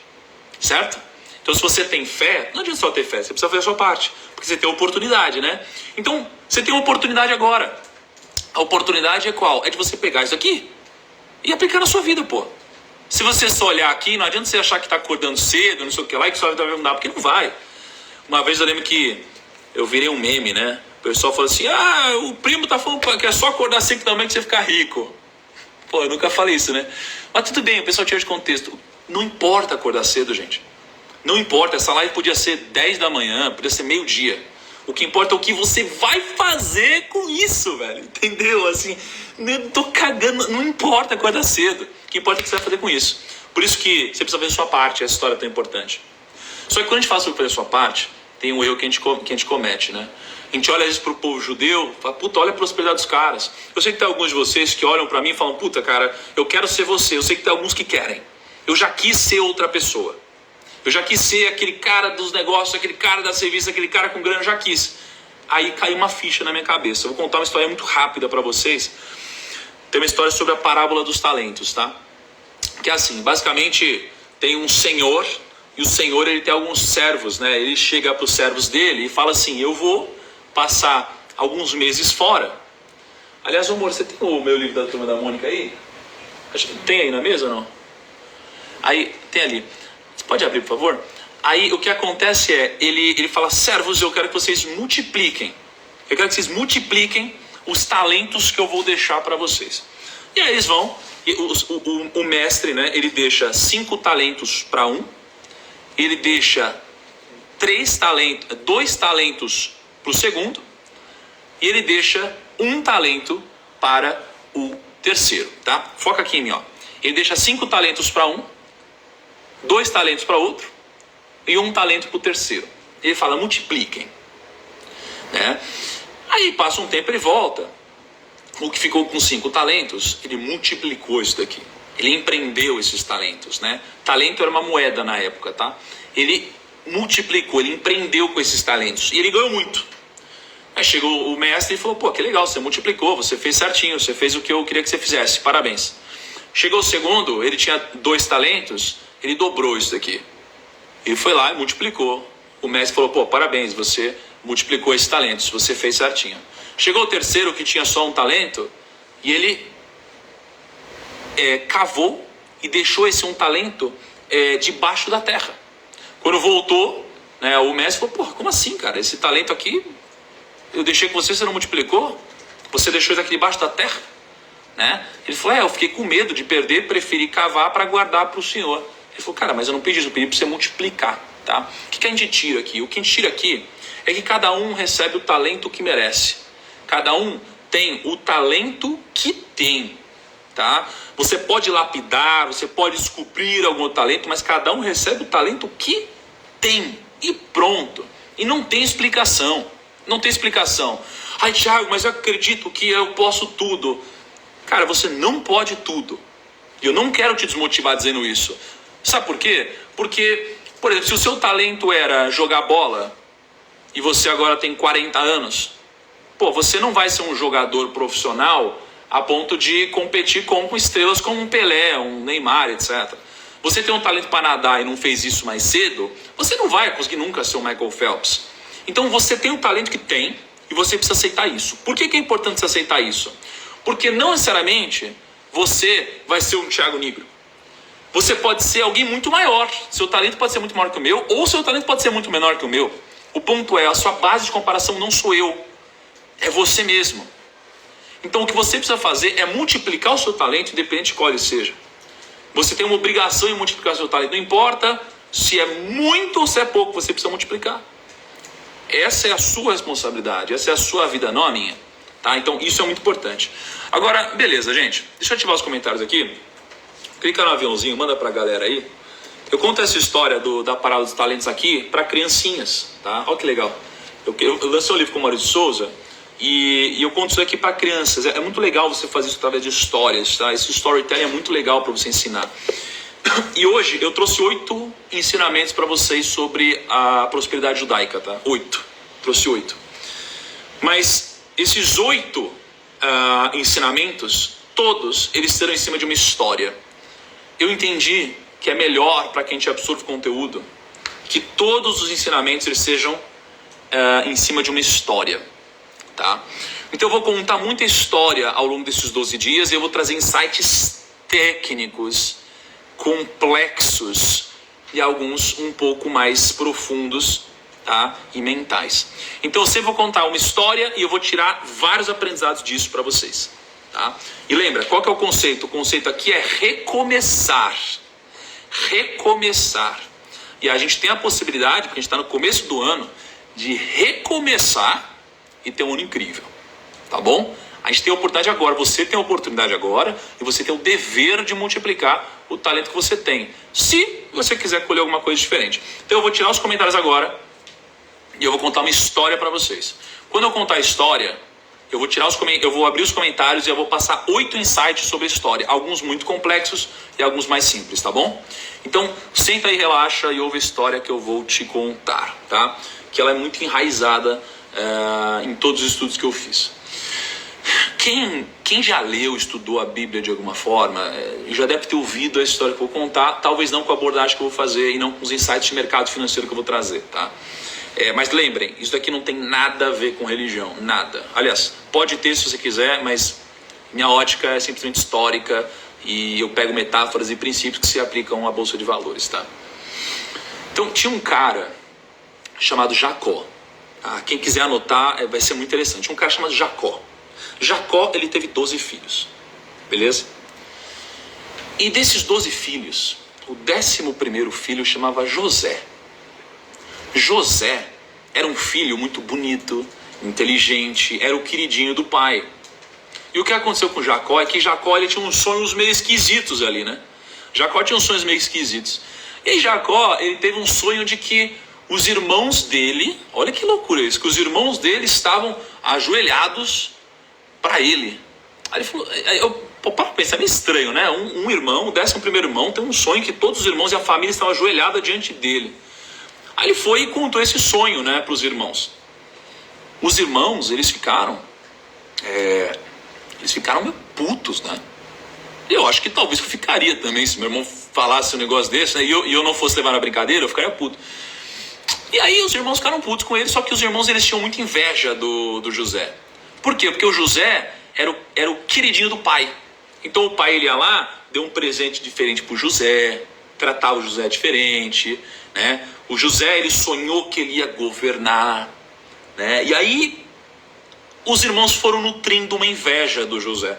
[SPEAKER 1] certo? Então se você tem fé, não adianta só ter fé, você precisa fazer a sua parte, porque você tem oportunidade, né? Então, você tem uma oportunidade agora. A oportunidade é qual? É de você pegar isso aqui e aplicar na sua vida, pô. Se você só olhar aqui, não adianta você achar que está acordando cedo, não sei o que lá, e que sua vida vai mudar, porque não vai. Uma vez eu lembro que eu virei um meme, né? O pessoal falou assim, o primo tá falando que é só acordar cedo também que você ficar rico. Pô, eu nunca falei isso, né? Mas tudo bem, o pessoal tira de contexto. Não importa acordar cedo, gente. Não importa, essa live podia ser 10 da manhã, podia ser meio-dia. O que importa é o que você vai fazer com isso, velho. Entendeu? Assim, eu tô cagando, não importa acordar cedo. O que importa é o que você vai fazer com isso. Por isso que você precisa fazer a sua parte, essa história é tão importante. Só que quando a gente fala sobre fazer a sua parte, tem um erro que a gente comete, né? A gente olha às vezes pro povo judeu, fala, puta, olha a prosperidade dos caras. Eu sei que tem alguns de vocês que olham pra mim e falam, puta, cara, eu quero ser você. Eu sei que tem alguns que querem. Eu já quis ser outra pessoa. Eu já quis ser aquele cara dos negócios, aquele cara da serviço, aquele cara com grana, eu já quis. Aí caiu uma ficha na minha cabeça. Eu vou contar uma história muito rápida pra vocês. Tem uma história sobre a parábola dos talentos, tá? Que é assim, basicamente tem um senhor, e o senhor ele tem alguns servos, né? Ele chega para os servos dele e fala assim, eu vou passar alguns meses fora. Aliás, amor, você tem o meu livro da Turma da Mônica aí? Tem aí na mesa ou não? Aí, tem ali. Você pode abrir, por favor? Aí o que acontece é, ele fala, servos, eu quero que vocês multipliquem. Eu quero que vocês multipliquem os talentos que eu vou deixar para vocês. E aí eles vão, e o mestre, né, ele deixa 5 talentos para um, ele deixa 2 talentos para o segundo, e ele deixa 1 talento para o terceiro, tá? Foca aqui em mim, ó. Ele deixa 5 talentos para um, 2 talentos para outro, e 1 talento para o terceiro. Ele fala, multipliquem, né? Aí passa um tempo, ele volta. O que ficou com 5 talentos, ele multiplicou isso daqui. Ele empreendeu esses talentos, né? Talento era uma moeda na época, tá? Ele multiplicou, ele empreendeu com esses talentos. E ele ganhou muito. Aí chegou o mestre e falou, pô, que legal, você multiplicou, você fez certinho, você fez o que eu queria que você fizesse, parabéns. Chegou o segundo, ele tinha 2 talentos, ele dobrou isso daqui. Ele foi lá e multiplicou. O mestre falou, pô, parabéns, você multiplicou esses talentos, você fez certinho. Chegou o terceiro, que tinha só 1 talento, e ele cavou e deixou esse 1 talento debaixo da terra. Quando voltou, né, o mestre falou, pô, como assim, cara? Esse talento aqui, eu deixei com você, você não multiplicou? Você deixou isso aqui debaixo da terra? Né? Ele falou, eu fiquei com medo de perder, preferi cavar para guardar para o senhor. Ele falou, cara, mas eu não pedi isso, eu pedi para você multiplicar, tá? O que a gente tira aqui? O que a gente tira aqui é que cada um recebe o talento que merece. Cada um tem o talento que tem, tá? Você pode lapidar, você pode descobrir algum talento, mas cada um recebe o talento que tem. E pronto. E não tem explicação. Não tem explicação. Ai, Thiago, mas eu acredito que eu posso tudo. Cara, você não pode tudo. E eu não quero te desmotivar dizendo isso. Sabe por quê? Porque, por exemplo, se o seu talento era jogar bola e você agora tem 40 anos, pô, você não vai ser um jogador profissional a ponto de competir com estrelas como um Pelé, um Neymar, etc. Você tem um talento para nadar e não fez isso mais cedo, você não vai conseguir nunca ser o Michael Phelps. Então você tem o talento que tem e você precisa aceitar isso. Por que é importante você aceitar isso? Porque não necessariamente você vai ser um Thiago Nigro. Você pode ser alguém muito maior. Seu talento pode ser muito maior que o meu, ou seu talento pode ser muito menor que o meu. O ponto é, a sua base de comparação não sou eu, é você mesmo. Então o que você precisa fazer é multiplicar o seu talento, independente de qual ele seja. Você tem uma obrigação em multiplicar o seu talento. Não importa se é muito ou se é pouco, você precisa multiplicar. Essa é a sua responsabilidade, essa é a sua vida, não a minha. Tá? Então isso é muito importante. Agora, beleza, gente. Deixa eu ativar os comentários aqui. Clica no aviãozinho, manda pra galera aí. Eu conto essa história da parábola dos talentos aqui para criancinhas, tá? Olha que legal. Eu lancei um livro com o Maurício de Souza e eu conto isso aqui para crianças. É muito legal você fazer isso através de histórias, tá? Esse storytelling é muito legal para você ensinar. E hoje eu trouxe 8 ensinamentos para vocês sobre a prosperidade judaica, tá? 8. Trouxe 8. Mas esses 8 ensinamentos, todos eles serão em cima de uma história. Eu entendi que é melhor para quem te absorve conteúdo que todos os ensinamentos eles sejam em cima de uma história, tá? Então eu vou contar muita história ao longo desses 12 dias e eu vou trazer insights técnicos, complexos e alguns um pouco mais profundos, tá? E mentais. Então eu sempre vou contar uma história e eu vou tirar vários aprendizados disso para vocês, tá? E lembra, qual que é o conceito? O conceito aqui é recomeçar. Recomeçar. E a gente tem a possibilidade, porque a gente está no começo do ano, de recomeçar e ter um ano incrível, tá bom? A gente tem a oportunidade agora, você tem a oportunidade agora e você tem o dever de multiplicar o talento que você tem, se você quiser colher alguma coisa diferente. Então eu vou tirar os comentários agora e eu vou contar uma história para vocês. Quando eu contar a história, eu vou abrir os comentários e eu vou passar 8 insights sobre a história, alguns muito complexos e alguns mais simples, tá bom? Então senta aí, relaxa e ouve a história que eu vou te contar, tá? Que ela é muito enraizada em todos os estudos que eu fiz. Quem já leu, estudou a Bíblia de alguma forma, já deve ter ouvido a história que eu vou contar, talvez não com a abordagem que eu vou fazer e não com os insights de mercado financeiro que eu vou trazer, tá? Mas lembrem, isso daqui não tem nada a ver com religião, nada. Aliás, pode ter se você quiser, mas minha ótica é simplesmente histórica e eu pego metáforas e princípios que se aplicam à Bolsa de Valores, tá? Então, tinha um cara chamado Jacó. Quem quiser anotar, vai ser muito interessante. Tinha um cara chamado Jacó. Jacó, ele teve 12 filhos, beleza? E desses 12 filhos, o 11º filho chamava José. José era um filho muito bonito, inteligente, era o queridinho do pai. E o que aconteceu com Jacó é que Jacó ele tinha uns sonhos meio esquisitos ali, né? Jacó tinha uns sonhos meio esquisitos. E aí Jacó, ele teve um sonho de que os irmãos dele, olha que loucura isso, que os irmãos dele estavam ajoelhados para ele. Aí ele falou, para pensar, é meio estranho, né? Um irmão, o 11º irmão, tem um sonho que todos os irmãos e a família estavam ajoelhados diante dele. Aí ele foi e contou esse sonho, né, para os irmãos. Os irmãos, eles ficaram meio putos, né? Eu acho que talvez eu ficaria também, se meu irmão falasse um negócio desse, né, e eu não fosse levar na brincadeira, eu ficaria puto. E aí os irmãos ficaram putos com ele, só que os irmãos eles tinham muita inveja do José. Por quê? Porque o José era o queridinho do pai. Então o pai ele ia lá, deu um presente diferente pro José, tratava o José diferente, né? O José ele sonhou que ele ia governar, né? E aí os irmãos foram nutrindo uma inveja do José.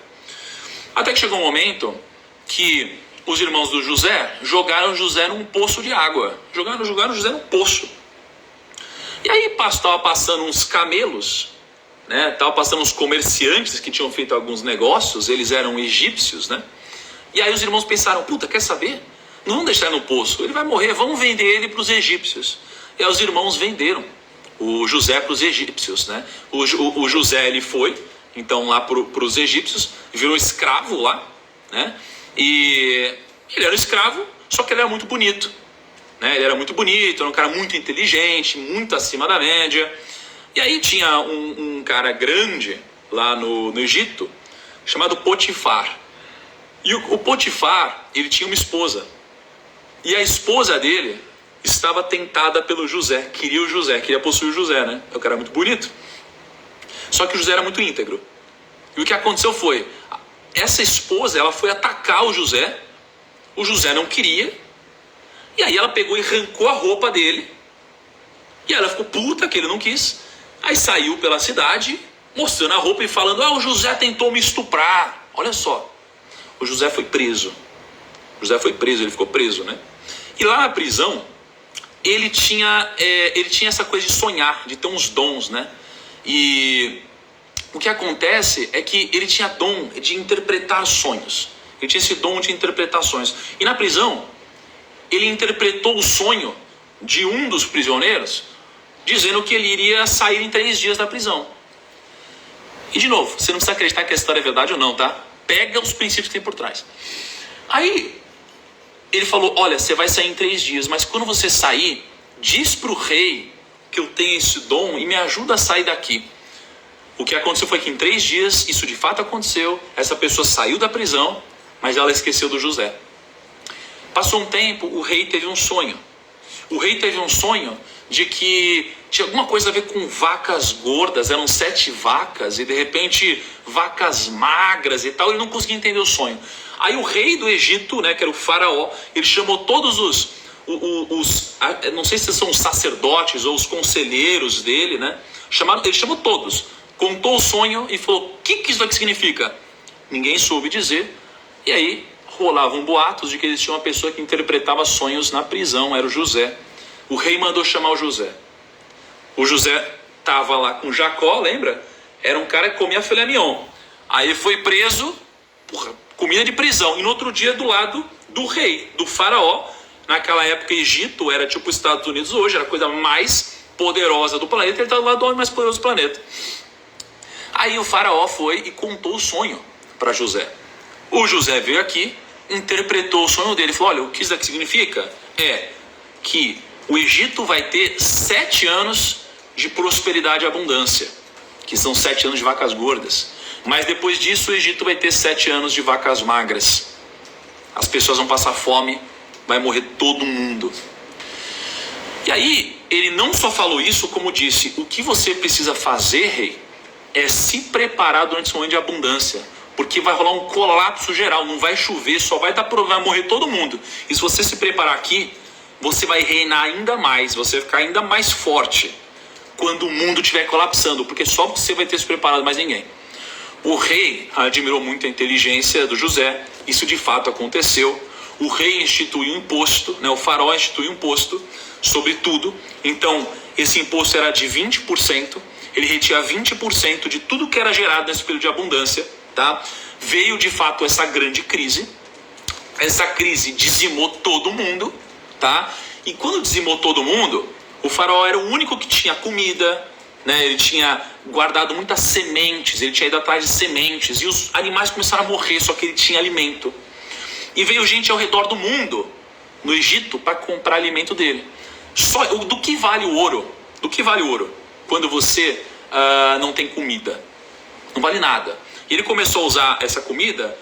[SPEAKER 1] Até que chegou um momento que os irmãos do José jogaram o José num poço de água. Jogaram o José num poço. E aí estava passando uns camelos, né? Tava passando uns comerciantes que tinham feito alguns negócios, eles eram egípcios, né? E aí os irmãos pensaram, puta, quer saber? Não vamos deixar ele no poço, ele vai morrer, vamos vender ele para os egípcios. E aí os irmãos venderam o José para os egípcios, né? O José ele foi, então lá para os egípcios, virou escravo lá, né? E ele era escravo, só que ele era muito bonito, né? Ele era muito bonito, era um cara muito inteligente, muito acima da média. E aí tinha um cara grande lá no Egito, chamado Potifar. E o Potifar, ele tinha uma esposa. E a esposa dele estava tentada pelo José, queria possuir o José, né? O cara era muito bonito. Só que o José era muito íntegro. E o que aconteceu foi, essa esposa, ela foi atacar o José não queria, e aí ela pegou e arrancou a roupa dele, e ela ficou puta que ele não quis, aí saiu pela cidade, mostrando a roupa e falando, o José tentou me estuprar. Olha só, o José foi preso, ele ficou preso, né? E lá na prisão, ele tinha essa coisa de sonhar, de ter uns dons, né? E o que acontece é que ele tinha dom de interpretar sonhos. Ele tinha esse dom de interpretar sonhos. E na prisão, ele interpretou o sonho de um dos prisioneiros, dizendo que ele iria sair em 3 dias da prisão. E de novo, você não precisa acreditar que a história é verdade ou não, tá? Pega os princípios que tem por trás. Aí, ele falou, olha, você vai sair em 3 dias, mas quando você sair, diz para o rei que eu tenho esse dom e me ajuda a sair daqui. O que aconteceu foi que em 3 dias, isso de fato aconteceu, essa pessoa saiu da prisão, mas ela esqueceu do José. Passou um tempo, o rei teve um sonho. O rei teve um sonho de que tinha alguma coisa a ver com vacas gordas, eram 7 vacas, e de repente vacas magras e tal, ele não conseguia entender o sonho. Aí o rei do Egito, né, que era o faraó, ele chamou todos não sei se são os sacerdotes ou os conselheiros dele, né? Ele chamou todos, contou o sonho e falou, o que isso aqui significa? Ninguém soube dizer, e aí rolavam boatos de que existia uma pessoa que interpretava sonhos na prisão, era o José. O rei mandou chamar o José. O José estava lá com Jacó, lembra? Era um cara que comia filé mignon. Aí ele foi preso, comida de prisão. E no outro dia do lado do rei, do faraó. Naquela época, Egito era tipo os Estados Unidos hoje, era a coisa mais poderosa do planeta. Ele estava do lado do homem mais poderoso do planeta. Aí o faraó foi e contou o sonho para José. O José veio aqui, interpretou o sonho dele. Falou, olha, o que isso aqui significa? É que o Egito vai ter 7 anos de prosperidade e abundância, que são 7 anos de vacas gordas. Mas depois disso o Egito vai ter 7 anos de vacas magras. As pessoas vão passar fome, vai morrer todo mundo. E aí ele não só falou isso, como disse, o que você precisa fazer, rei, é se preparar durante esse momento de abundância. Porque vai rolar um colapso geral, não vai chover, só vai morrer todo mundo. E se você se preparar aqui, você vai reinar ainda mais, você vai ficar ainda mais forte quando o mundo estiver colapsando, porque só você vai ter se preparado, mais ninguém. O rei admirou muito a inteligência do José, isso de fato aconteceu. O rei instituiu um imposto, né, o faraó instituiu um imposto sobre tudo. Então, esse imposto era de 20%, ele retinha 20% de tudo que era gerado nesse período de abundância, tá? Veio de fato essa grande crise, essa crise dizimou todo mundo, tá? E quando dizimou todo mundo, o faraó era o único que tinha comida, né? Ele tinha guardado muitas sementes, ele tinha ido atrás de sementes, e os animais começaram a morrer, só que ele tinha alimento. E veio gente ao redor do mundo, no Egito, para comprar alimento dele. Do que vale o ouro? Do que vale o ouro? Quando você não tem comida. Não vale nada. E ele começou a usar essa comida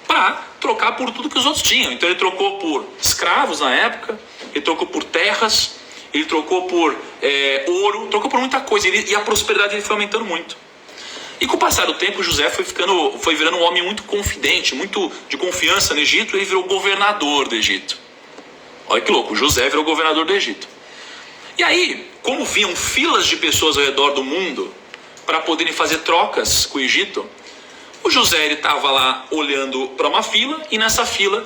[SPEAKER 1] para trocar por tudo que os outros tinham. Então ele trocou por escravos na época, ele trocou por terras, ele trocou por ouro, trocou por muita coisa. E a prosperidade dele foi aumentando muito. E com o passar do tempo, José foi virando um homem muito confidente, muito de confiança no Egito, e ele virou governador do Egito. Olha que louco, José virou governador do Egito. E aí, como vinham filas de pessoas ao redor do mundo para poderem fazer trocas com o Egito, o José estava lá olhando para uma fila, e nessa fila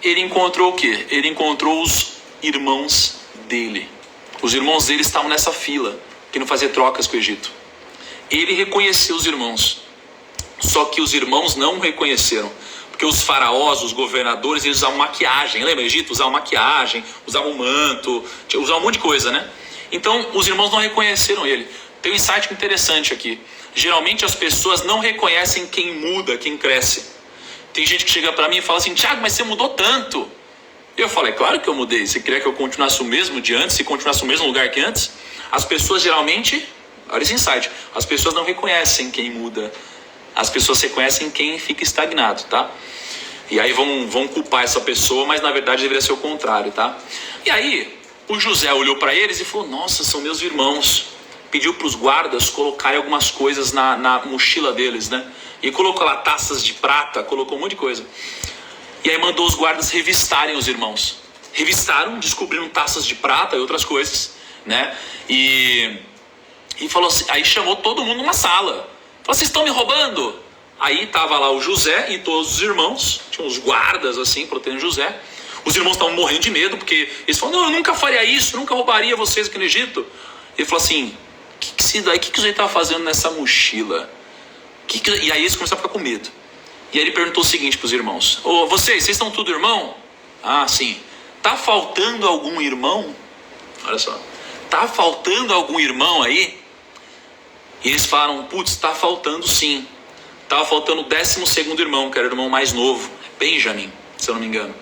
[SPEAKER 1] ele encontrou o quê? Ele encontrou os irmãos dele. Os irmãos dele estavam nessa fila, querendo fazer trocas com o Egito. Ele reconheceu os irmãos, só que os irmãos não o reconheceram, porque os faraós, os governadores, eles usavam maquiagem. Lembra, Egito? Usavam maquiagem, usavam manto, usavam um monte de coisa, né? Então os irmãos não reconheceram ele. Tem um insight interessante aqui. Geralmente as pessoas não reconhecem quem muda, quem cresce. Tem gente que chega para mim e fala assim, Thiago, mas você mudou tanto. E eu falei, claro que eu mudei. Você queria que eu continuasse o mesmo de antes, se continuasse no mesmo lugar que antes? As pessoas geralmente, olha esse insight, as pessoas não reconhecem quem muda. As pessoas reconhecem quem fica estagnado, tá? E aí vão culpar essa pessoa, mas na verdade deveria ser o contrário, tá? E aí o José olhou para eles e falou, nossa, são meus irmãos. Pediu para os guardas colocarem algumas coisas na mochila deles, né? E colocou lá taças de prata, colocou um monte de coisa. E aí mandou os guardas revistarem os irmãos. Revistaram, descobriram taças de prata e outras coisas, né? E falou assim, aí chamou todo mundo numa sala. Falou, vocês estão me roubando? Aí tava lá o José e todos os irmãos, tinha uns guardas assim, protegendo José. Os irmãos estavam morrendo de medo, porque eles falaram, não, eu nunca faria isso, nunca roubaria vocês aqui no Egito. Ele falou assim, o que o José estava fazendo nessa mochila? E aí eles começaram a ficar com medo. E aí ele perguntou o seguinte para os irmãos, vocês estão tudo irmão? Ah, sim. Tá faltando algum irmão? Olha só. Tá faltando algum irmão aí? E eles falaram, putz, tá faltando sim. Tava faltando o 12º irmão, que era o irmão mais novo, Benjamin, se eu não me engano.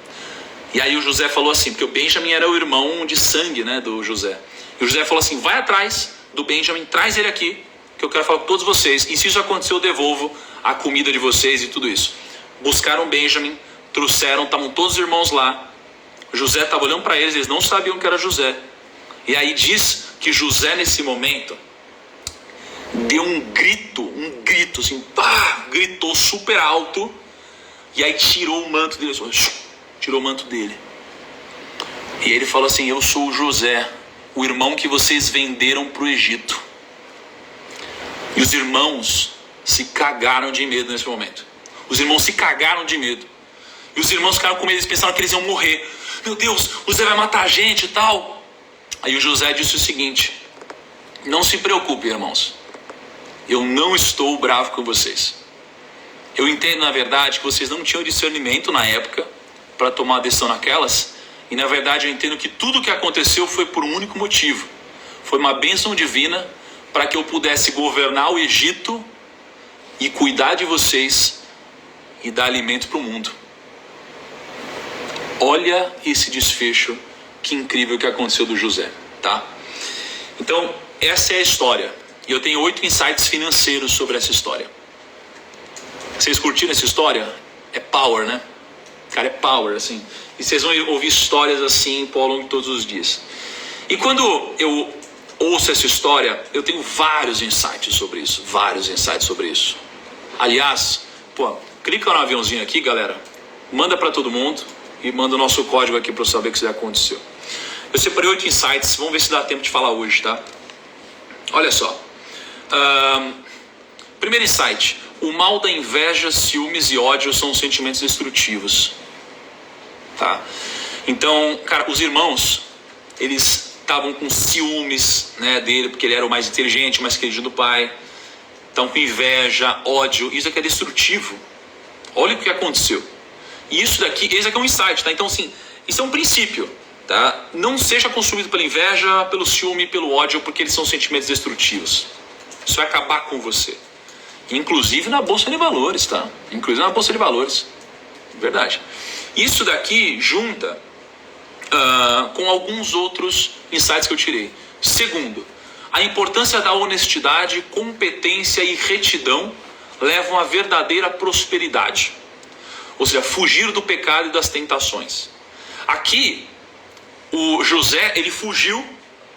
[SPEAKER 1] E aí o José falou assim, porque o Benjamim era o irmão de sangue, né, do José. E o José falou assim, vai atrás do Benjamim, traz ele aqui, que eu quero falar com todos vocês. E se isso acontecer, eu devolvo a comida de vocês e tudo isso. Buscaram Benjamim, trouxeram, estavam todos os irmãos lá. José estava olhando para eles, eles não sabiam que era José. E aí diz que José nesse momento deu um grito assim, pá, gritou super alto. E aí tirou o manto dele, tirou o manto dele. E ele falou assim, eu sou o José, o irmão que vocês venderam para o Egito. E os irmãos se cagaram de medo nesse momento. Os irmãos se cagaram de medo. E os irmãos ficaram com medo, eles pensaram que eles iam morrer. Meu Deus, o José vai matar a gente e tal. Aí o José disse o seguinte, não se preocupe, irmãos. Eu não estou bravo com vocês. Eu entendo, na verdade, que vocês não tinham discernimento na época para tomar a decisão naquelas. E, na verdade, eu entendo que tudo o que aconteceu foi por um único motivo. Foi uma bênção divina para que eu pudesse governar o Egito e cuidar de vocês e dar alimento para o mundo. Olha esse desfecho, que incrível que aconteceu do José, tá? Então, essa é a história. E eu tenho 8 insights financeiros sobre essa história. Vocês curtiram essa história? É power, né? Cara, é power, assim. E vocês vão ouvir histórias assim ao longo de todos os dias. E quando eu ouço essa história, eu tenho vários insights sobre isso. Vários insights sobre isso. Aliás, clica no aviãozinho aqui, galera. Manda para todo mundo. E manda o nosso código aqui para eu saber que isso já aconteceu. Eu separei 8 insights. Vamos ver se dá tempo de falar hoje, tá? Olha só. Primeiro insight. O mal da inveja, ciúmes e ódio são sentimentos destrutivos. Tá? Então, cara, os irmãos, eles estavam com ciúmes, né, dele, porque ele era o mais inteligente, o mais querido do pai. Estão com inveja, ódio. Isso aqui é destrutivo. Olha o que aconteceu. E isso daqui, esse aqui é um insight, tá? Então, assim, isso é um princípio, tá? Não seja consumido pela inveja, pelo ciúme, pelo ódio, porque eles são sentimentos destrutivos. Isso vai acabar com você. Inclusive na Bolsa de Valores, tá? Inclusive na Bolsa de Valores. Verdade. Isso daqui junta com alguns outros insights que eu tirei. Segundo, a importância da honestidade, competência e retidão levam à verdadeira prosperidade. Ou seja, fugir do pecado e das tentações. Aqui, o José, ele fugiu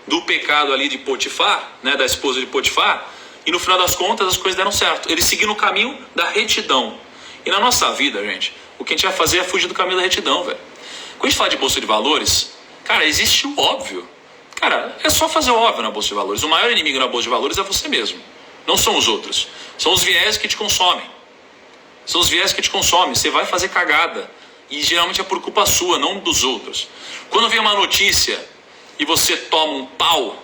[SPEAKER 1] do pecado ali de Potifar, né, da esposa de Potifar, e no final das contas as coisas deram certo. Ele seguiu no caminho da retidão. E na nossa vida, gente, o que a gente vai fazer é fugir do caminho da retidão, velho. Quando a gente fala de Bolsa de Valores, cara, existe o óbvio. Cara, é só fazer o óbvio na Bolsa de Valores. O maior inimigo na Bolsa de Valores é você mesmo. Não são os outros. São os viés que te consomem. São os viés que te consomem. Você vai fazer cagada. E geralmente é por culpa sua, não dos outros. Quando vem uma notícia e você toma um pau,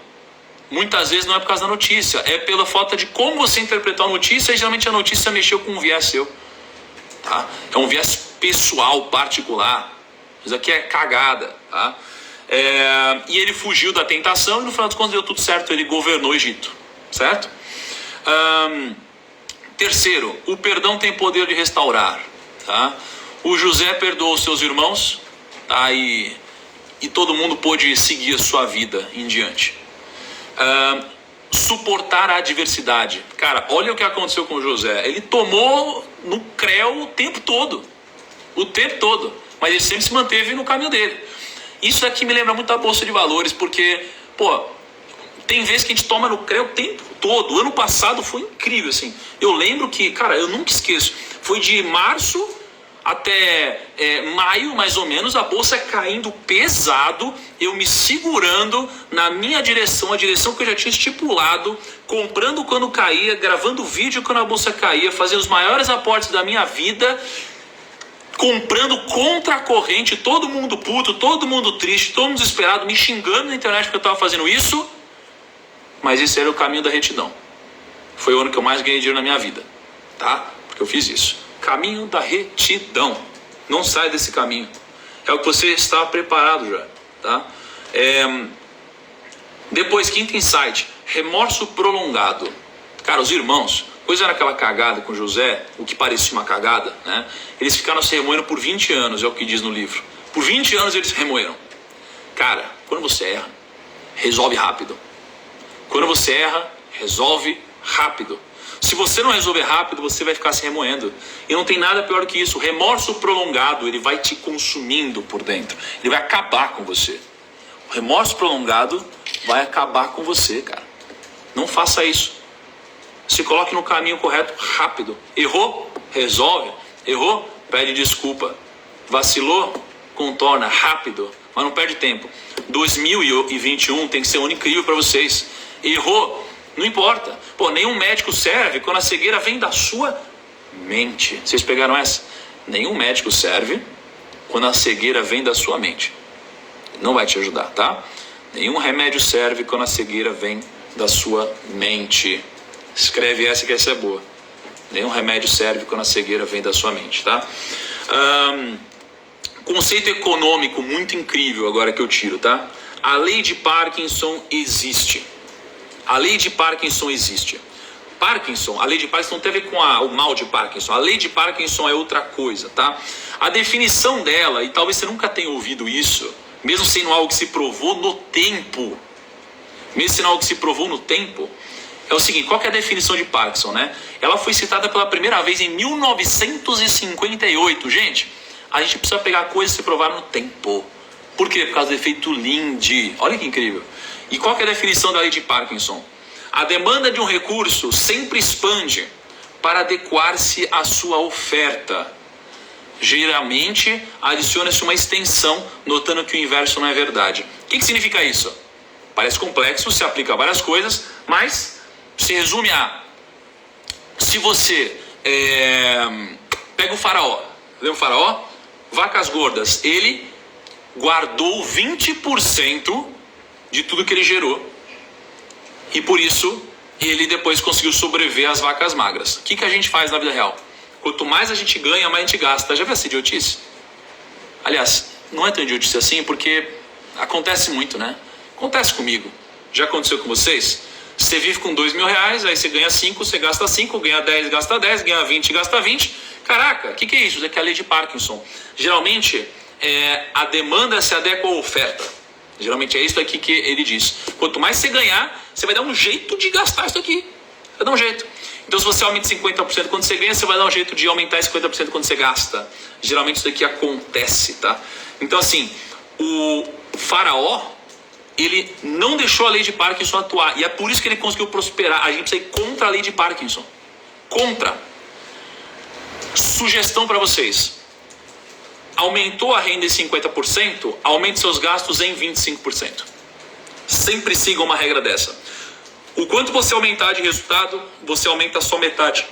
[SPEAKER 1] muitas vezes não é por causa da notícia. É pela falta de como você interpretou a notícia. E geralmente a notícia mexeu com um viés seu. Tá? É um viés pessoal, particular. Isso aqui é cagada. Tá? E ele fugiu da tentação e no final das contas deu tudo certo. Ele governou o Egito. Certo? Terceiro, o perdão tem poder de restaurar. Tá? O José perdoou seus irmãos, tá? E todo mundo pôde seguir a sua vida em diante. Suportar a adversidade. Cara, olha o que aconteceu com o José. Ele tomou no creu o tempo todo. O tempo todo. Mas ele sempre se manteve no caminho dele. Isso aqui me lembra muito da Bolsa de Valores, porque, tem vezes que a gente toma no creu o tempo todo. O ano passado foi incrível, assim. Eu lembro que, cara, eu nunca esqueço. Foi de março até maio, mais ou menos, a bolsa caindo pesado, eu me segurando na minha direção, a direção que eu já tinha estipulado, comprando quando caía, gravando vídeo quando a bolsa caía, fazendo os maiores aportes da minha vida, comprando contra a corrente, todo mundo puto, todo mundo triste, todo mundo desesperado, me xingando na internet porque eu estava fazendo isso, mas esse era o caminho da retidão. Foi o ano que eu mais ganhei dinheiro na minha vida, tá? Porque eu fiz isso. Caminho da retidão. Não sai desse caminho. É o que você está preparado já, tá? Depois, quinto insight. Remorso prolongado. Cara, os irmãos, coisa era aquela cagada com José, o que parecia uma cagada, né? Eles ficaram se remoendo por 20 anos, é o que diz no livro. Por 20 anos eles remoeram. Cara, quando você erra, resolve rápido. Quando você erra, resolve rápido. Se você não resolver rápido, você vai ficar se remoendo. E não tem nada pior que isso. O remorso prolongado, ele vai te consumindo por dentro. Ele vai acabar com você. O remorso prolongado vai acabar com você, cara. Não faça isso. Se coloque no caminho correto rápido. Errou? Resolve. Errou? Pede desculpa. Vacilou? Contorna rápido. Mas não perde tempo. 2021 tem que ser um ano incrível para vocês. Errou? Não importa. Pô, nenhum médico serve quando a cegueira vem da sua mente. Vocês pegaram essa? Nenhum médico serve quando a cegueira vem da sua mente. Não vai te ajudar, tá? Nenhum remédio serve quando a cegueira vem da sua mente. Escreve essa que essa é boa. Nenhum remédio serve quando a cegueira vem da sua mente, tá? Conceito econômico muito incrível agora que eu tiro, tá? A lei de Parkinson existe. A lei de Parkinson existe. Parkinson, a lei de Parkinson não tem a ver com o mal de Parkinson. A lei de Parkinson é outra coisa, tá? A definição dela, e talvez você nunca tenha ouvido isso, mesmo sendo algo que se provou no tempo, é o seguinte: qual que é a definição de Parkinson, né? Ela foi citada pela primeira vez em 1958. Gente, a gente precisa pegar coisas que se provaram no tempo. Por quê? Por causa do efeito Lindy. Olha que incrível. E qual que é a definição da lei de Parkinson? A demanda de um recurso sempre expande para adequar-se à sua oferta. Geralmente, adiciona-se uma extensão, notando que o inverso não é verdade. O que significa isso? Parece complexo, se aplica a várias coisas, mas se resume a... Se você pega o faraó, lembra o faraó? Vacas gordas, ele guardou 20% de tudo que ele gerou. E por isso, ele depois conseguiu sobreviver às vacas magras. O que a gente faz na vida real? Quanto mais a gente ganha, mais a gente gasta. Já viu essa idiotice? Aliás, não é tão idiotice assim, porque acontece muito, né? Acontece comigo. Já aconteceu com vocês? Você vive com R$2.000, aí você ganha 5, você gasta 5, ganha 10, gasta 10, ganha 20, gasta 20. Caraca, o que é isso? Isso aqui é a lei de Parkinson. Geralmente, a demanda se adequa à oferta. Geralmente é isso aqui que ele diz. Quanto mais você ganhar, você vai dar um jeito de gastar isso aqui. Vai dar um jeito. Então, se você aumenta 50% quando você ganha, você vai dar um jeito de aumentar 50% quando você gasta. Geralmente isso daqui acontece, tá? Então, assim, o faraó, ele não deixou a lei de Parkinson atuar. E é por isso que ele conseguiu prosperar. A gente precisa ir contra a lei de Parkinson. Contra. Sugestão para vocês. Aumentou a renda em 50%, aumente seus gastos em 25%. Sempre siga uma regra dessa. O quanto você aumentar de resultado, você aumenta a sua metade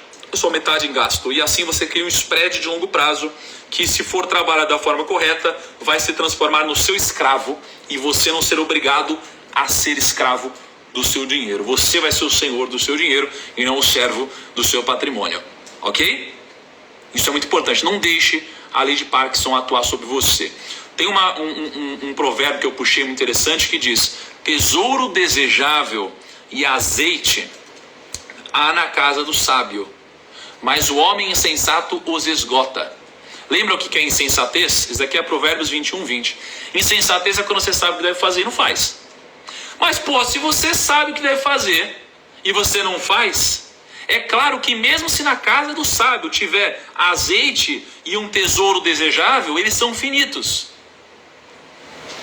[SPEAKER 1] em gasto. E assim você cria um spread de longo prazo que, se for trabalhar da forma correta, vai se transformar no seu escravo e você não ser obrigado a ser escravo do seu dinheiro. Você vai ser o senhor do seu dinheiro e não o servo do seu patrimônio. Ok? Isso é muito importante. Não deixe a lei de Parkinson atuar sobre você. Tem um provérbio que eu puxei muito interessante que diz: tesouro desejável e azeite há na casa do sábio, mas o homem insensato os esgota. Lembra o que é insensatez? Isso aqui é Provérbios 21:20. Insensatez é quando você sabe o que deve fazer e não faz. Mas, se você sabe o que deve fazer e você não faz, é claro que mesmo se na casa do sábio tiver azeite e um tesouro desejável, eles são finitos.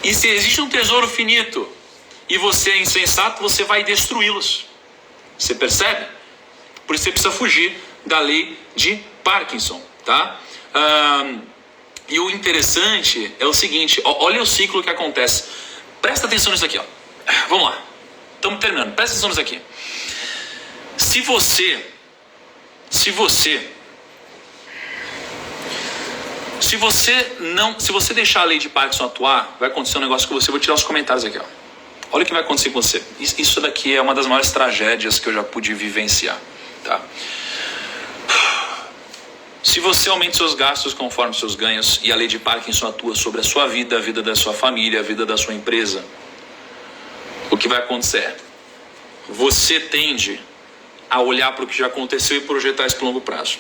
[SPEAKER 1] E se existe um tesouro finito e você é insensato, você vai destruí-los. Você percebe? Por isso você precisa fugir da lei de Parkinson, tá? E o interessante é o seguinte, olha o ciclo que acontece. Presta atenção nisso aqui, ó. Vamos lá. Estamos terminando. Presta atenção nisso aqui. Se você deixar a lei de Parkinson atuar, vai acontecer um negócio com você. Eu vou tirar os comentários aqui, ó. Olha o que vai acontecer com você. Isso daqui é uma das maiores tragédias que eu já pude vivenciar, tá? Se você aumenta seus gastos conforme seus ganhos e a lei de Parkinson atua sobre a sua vida, a vida da sua família, a vida da sua empresa, o que vai acontecer? Você tende a olhar para o que já aconteceu e projetar isso para longo prazo.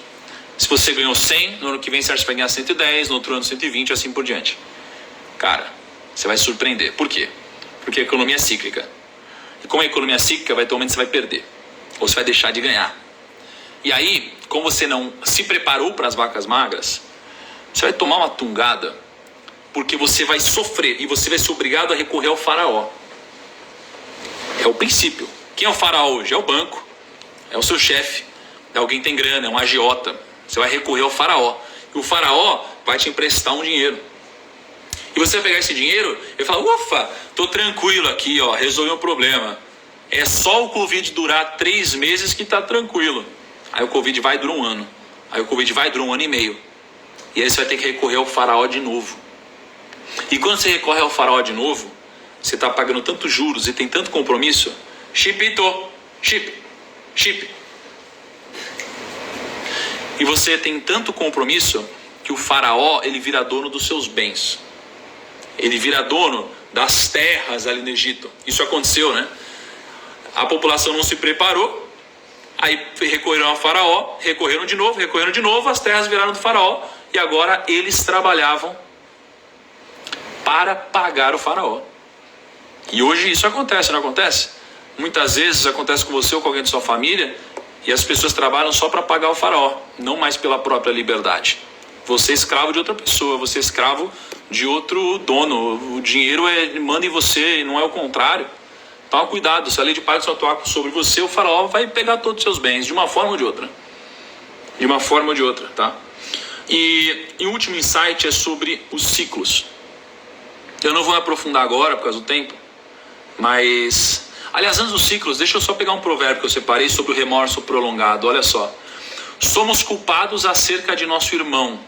[SPEAKER 1] Se você ganhou 100, no ano que vem você acha que vai ganhar 110, no outro ano 120, assim por diante. Cara, você vai se surpreender. Por quê? Porque a economia é cíclica. E como a economia é cíclica, vai ter um momento que você vai perder. Ou você vai deixar de ganhar. E aí, como você não se preparou para as vacas magras, você vai tomar uma tungada, porque você vai sofrer e você vai ser obrigado a recorrer ao faraó. É o princípio. Quem é o faraó hoje? É o banco, é o seu chefe, é alguém que tem grana, é um agiota. Você vai recorrer ao faraó. E o faraó vai te emprestar um dinheiro. E você vai pegar esse dinheiro e falar, ufa, tô tranquilo aqui, ó, resolvi o problema. É só o Covid durar 3 meses que tá tranquilo. Aí o Covid vai durar 1 ano. Aí o Covid vai durar 1 ano e meio. E aí você vai ter que recorrer ao faraó de novo. E quando você recorre ao faraó de novo, você tá pagando tantos juros e tem tanto compromisso. Chip. E você tem tanto compromisso que o faraó, ele vira dono dos seus bens. Ele vira dono das terras ali no Egito. Isso aconteceu, né? A população não se preparou. Aí recorreram ao faraó, recorreram de novo, as terras viraram do faraó. E agora eles trabalhavam para pagar o faraó. E hoje isso acontece, não acontece? Muitas vezes acontece com você ou com alguém de sua família, e as pessoas trabalham só para pagar o faraó, não mais pela própria liberdade. Você é escravo de outra pessoa, você é escravo de outro dono. O dinheiro manda em você e não é o contrário. Então cuidado, se a lei de Parkinson atuar sobre você, o faraó vai pegar todos os seus bens, de uma forma ou de outra. De uma forma ou de outra, tá? E o último insight é sobre os ciclos. Eu não vou me aprofundar agora por causa do tempo, mas... Aliás, antes dos ciclos, deixa eu só pegar um provérbio que eu separei sobre o remorso prolongado. Olha só. Somos culpados acerca de nosso irmão,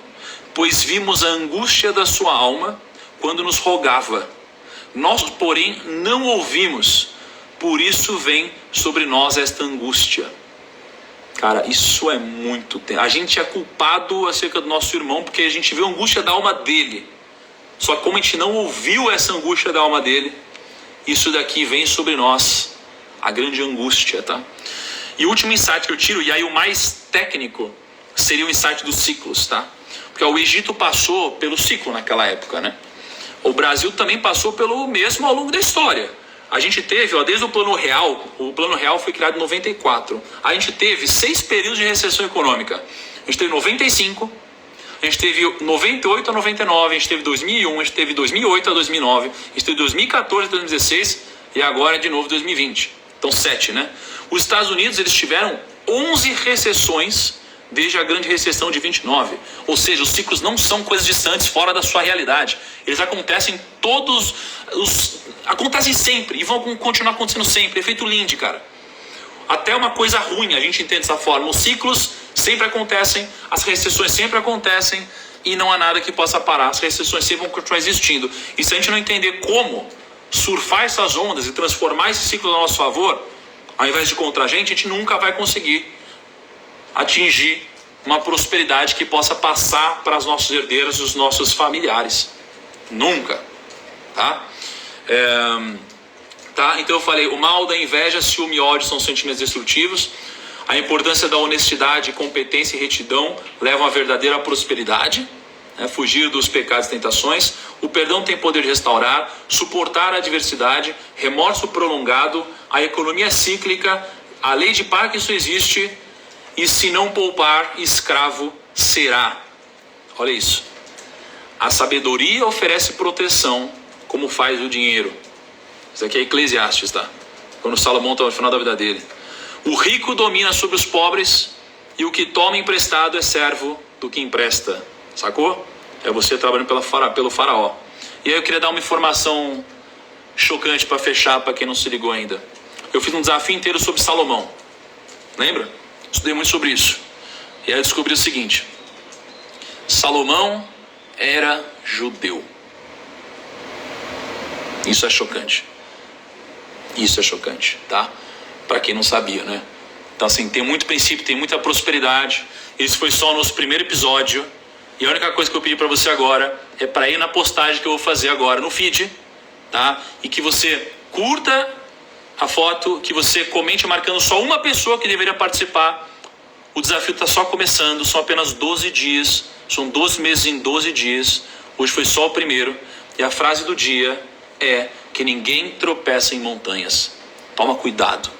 [SPEAKER 1] pois vimos a angústia da sua alma quando nos rogava. Nós, porém, não ouvimos, por isso vem sobre nós esta angústia. Cara, isso é muito... A gente é culpado acerca do nosso irmão porque a gente viu a angústia da alma dele. Só que como a gente não ouviu essa angústia da alma dele, isso daqui vem sobre nós, a grande angústia, tá? E o último insight que eu tiro, e aí o mais técnico, seria o insight dos ciclos, tá? Porque o Egito passou pelo ciclo naquela época, né? O Brasil também passou pelo mesmo ao longo da história. A gente teve, desde o Plano Real foi criado em 94. A gente teve 6 períodos de recessão econômica. A gente teve 95, a gente teve 98 a 99, a gente teve 2001, a gente teve 2008 a 2009, a gente teve 2014 a 2016 e agora de novo 2020. Então 7, né? Os Estados Unidos, eles tiveram 11 recessões desde a grande recessão de 29. Ou seja, os ciclos não são coisas distantes, fora da sua realidade. Eles acontecem acontecem sempre e vão continuar acontecendo sempre. Efeito Lindy, cara. Até uma coisa ruim, a gente entende dessa forma. Os ciclos sempre acontecem, as recessões sempre acontecem e não há nada que possa parar. As recessões sempre vão continuar existindo. E se a gente não entender como surfar essas ondas e transformar esse ciclo a nosso favor, ao invés de contra a gente nunca vai conseguir atingir uma prosperidade que possa passar para os nossos herdeiros e os nossos familiares. Nunca. Tá? Então eu falei, o mal da inveja, ciúme e ódio são sentimentos destrutivos. A importância da honestidade, competência e retidão levam à verdadeira prosperidade, né? Fugir dos pecados e tentações. O perdão tem poder de restaurar, suportar a adversidade, remorso prolongado, a economia cíclica, a lei de Parkinson existe e se não poupar, escravo será. Olha isso. A sabedoria oferece proteção, como faz o dinheiro. Isso aqui é Eclesiastes, tá? Quando Salomão está no final da vida dele. O rico domina sobre os pobres e o que toma emprestado é servo do que empresta. Sacou? É você trabalhando pelo faraó. E aí eu queria dar uma informação chocante para fechar, para quem não se ligou ainda. Eu fiz um desafio inteiro sobre Salomão. Lembra? Estudei muito sobre isso. E aí eu descobri o seguinte. Salomão era judeu. Isso é chocante. Isso é chocante, tá? Para quem não sabia, né? Então assim, tem muito princípio, tem muita prosperidade. Isso foi só o nosso primeiro episódio. E a única coisa que eu pedi para você agora é para ir na postagem que eu vou fazer agora no feed, tá? E que você curta a foto, que você comente marcando só uma pessoa que deveria participar. O desafio está só começando, são apenas 12 dias. São 12 meses em 12 dias. Hoje foi só o primeiro. E a frase do dia é que ninguém tropeça em montanhas. Toma cuidado.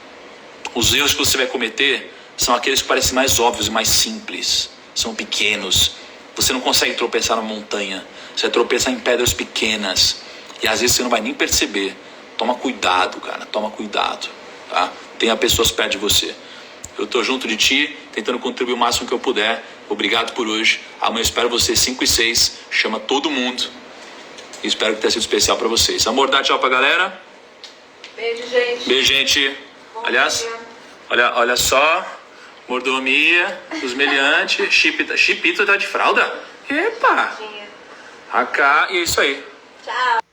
[SPEAKER 1] Os erros que você vai cometer são aqueles que parecem mais óbvios e mais simples. São pequenos. Você não consegue tropeçar na montanha. Você vai tropeçar em pedras pequenas. E às vezes você não vai nem perceber. Toma cuidado, cara. Toma cuidado. Tá? Tenha pessoas perto de você. Eu tô junto de ti, tentando contribuir o máximo que eu puder. Obrigado por hoje. Amanhã eu espero você 5 e 6. Chama todo mundo. E espero que tenha sido especial pra vocês. Amor, dá tchau pra galera.
[SPEAKER 2] Beijo, gente.
[SPEAKER 1] Beijo, gente.
[SPEAKER 2] Bom
[SPEAKER 1] Aliás,
[SPEAKER 2] dia.
[SPEAKER 1] olha só. Mordomia, os meliantes. Chipito tá de fralda? Epa!
[SPEAKER 2] Tinha.
[SPEAKER 1] AK, e é isso aí.
[SPEAKER 2] Tchau.